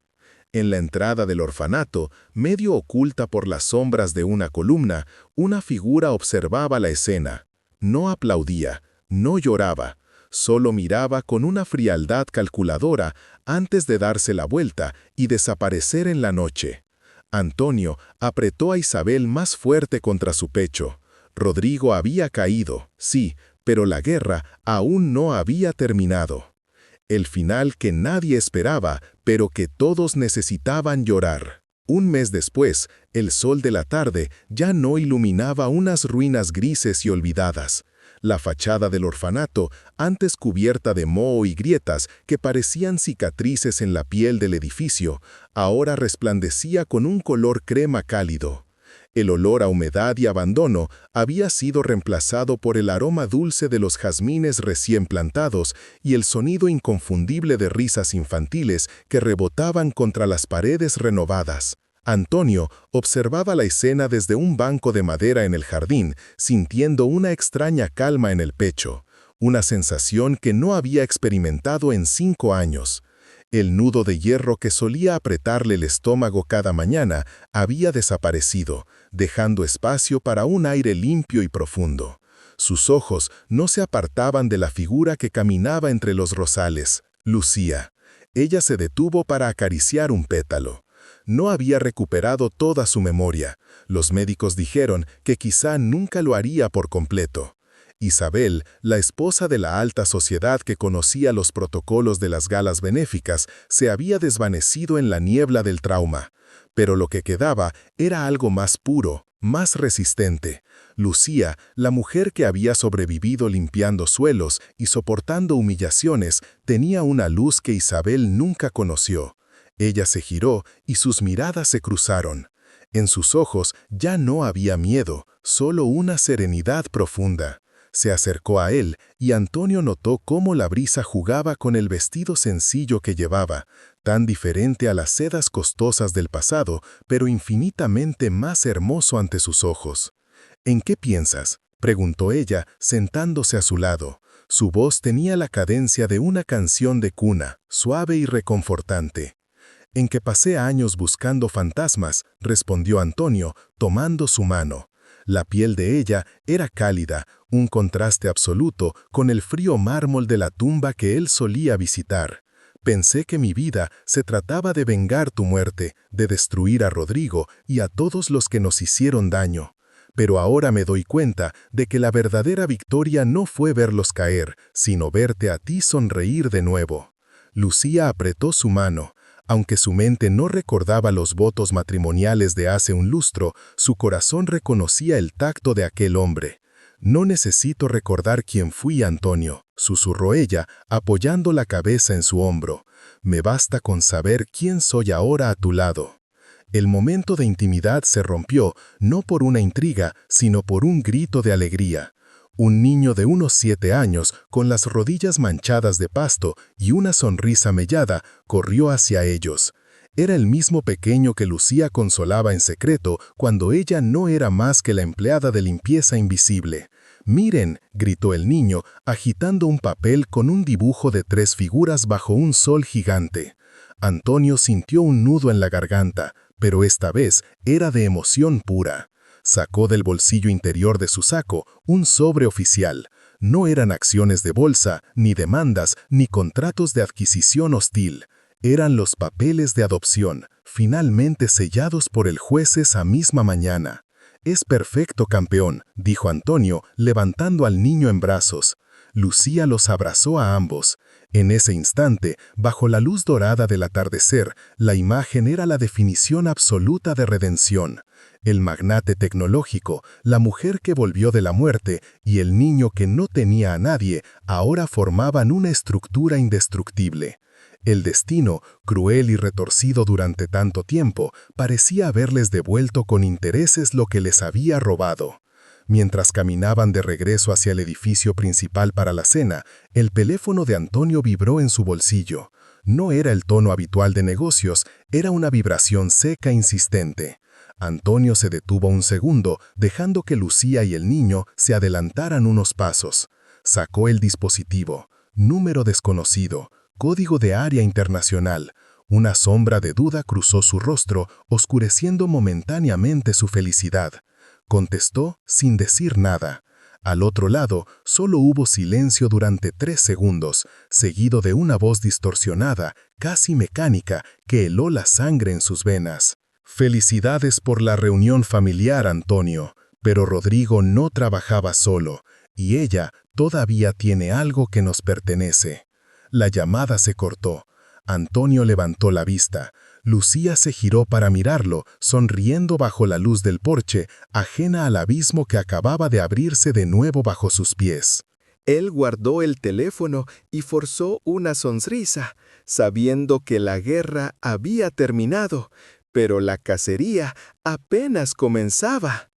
En la entrada del orfanato, medio oculta por las sombras de una columna, una figura observaba la escena. No aplaudía, no lloraba, solo miraba con una frialdad calculadora antes de darse la vuelta y desaparecer en la noche. Antonio apretó a Isabel más fuerte contra su pecho. Rodrigo había caído, sí, pero la guerra aún no había terminado. El final que nadie esperaba, pero que todos necesitaban llorar. Un mes después, el sol de la tarde ya no iluminaba unas ruinas grises y olvidadas. La fachada del orfanato, antes cubierta de moho y grietas que parecían cicatrices en la piel del edificio, ahora resplandecía con un color crema cálido. El olor a humedad y abandono había sido reemplazado por el aroma dulce de los jazmines recién plantados y el sonido inconfundible de risas infantiles que rebotaban contra las paredes renovadas. Antonio observaba la escena desde un banco de madera en el jardín, sintiendo una extraña calma en el pecho, una sensación que no había experimentado en 5 años. El nudo de hierro que solía apretarle el estómago cada mañana había desaparecido, dejando espacio para un aire limpio y profundo. Sus ojos no se apartaban de la figura que caminaba entre los rosales, Lucía. Ella se detuvo para acariciar un pétalo. No había recuperado toda su memoria. Los médicos dijeron que quizá nunca lo haría por completo. Isabel, la esposa de la alta sociedad que conocía los protocolos de las galas benéficas, se había desvanecido en la niebla del trauma. Pero lo que quedaba era algo más puro, más resistente. Lucía, la mujer que había sobrevivido limpiando suelos y soportando humillaciones, tenía una luz que Isabel nunca conoció. Ella se giró y sus miradas se cruzaron. En sus ojos ya no había miedo, solo una serenidad profunda. Se acercó a él y Antonio notó cómo la brisa jugaba con el vestido sencillo que llevaba, tan diferente a las sedas costosas del pasado, pero infinitamente más hermoso ante sus ojos. ¿En qué piensas?, preguntó ella, sentándose a su lado. Su voz tenía la cadencia de una canción de cuna, suave y reconfortante. «En que pasé años buscando fantasmas», respondió Antonio, tomando su mano. La piel de ella era cálida, un contraste absoluto con el frío mármol de la tumba que él solía visitar. Pensé que mi vida se trataba de vengar tu muerte, de destruir a Rodrigo y a todos los que nos hicieron daño. Pero ahora me doy cuenta de que la verdadera victoria no fue verlos caer, sino verte a ti sonreír de nuevo. Lucía apretó su mano. Aunque su mente no recordaba los votos matrimoniales de hace un lustro, su corazón reconocía el tacto de aquel hombre. «No necesito recordar quién fui, Antonio», susurró ella, apoyando la cabeza en su hombro. «Me basta con saber quién soy ahora a tu lado». El momento de intimidad se rompió, no por una intriga, sino por un grito de alegría. Un niño de unos 7 años, con las rodillas manchadas de pasto y una sonrisa mellada, corrió hacia ellos. Era el mismo pequeño que Lucía consolaba en secreto cuando ella no era más que la empleada de limpieza invisible. «Miren», gritó el niño, agitando un papel con un dibujo de 3 figuras bajo un sol gigante. Antonio sintió un nudo en la garganta, pero esta vez era de emoción pura. Sacó del bolsillo interior de su saco un sobre oficial. No eran acciones de bolsa, ni demandas, ni contratos de adquisición hostil. Eran los papeles de adopción, finalmente sellados por el juez esa misma mañana. «Es perfecto, campeón», dijo Antonio, levantando al niño en brazos. Lucía los abrazó a ambos. En ese instante, bajo la luz dorada del atardecer, la imagen era la definición absoluta de redención. El magnate tecnológico, la mujer que volvió de la muerte y el niño que no tenía a nadie, ahora formaban una estructura indestructible. El destino, cruel y retorcido durante tanto tiempo, parecía haberles devuelto con intereses lo que les había robado. Mientras caminaban de regreso hacia el edificio principal para la cena, el teléfono de Antonio vibró en su bolsillo. No era el tono habitual de negocios, era una vibración seca e insistente. Antonio se detuvo un segundo, dejando que Lucía y el niño se adelantaran unos pasos. Sacó el dispositivo. Número desconocido. Código de área internacional. Una sombra de duda cruzó su rostro, oscureciendo momentáneamente su felicidad. Contestó sin decir nada. Al otro lado, solo hubo silencio durante 3 segundos, seguido de una voz distorsionada, casi mecánica, que heló la sangre en sus venas. «Felicidades por la reunión familiar, Antonio, pero Rodrigo no trabajaba solo, y ella todavía tiene algo que nos pertenece». La llamada se cortó. Antonio levantó la vista. Lucía se giró para mirarlo, sonriendo bajo la luz del porche, ajena al abismo que acababa de abrirse de nuevo bajo sus pies. Él guardó el teléfono y forzó una sonrisa, sabiendo que la guerra había terminado, pero la cacería apenas comenzaba.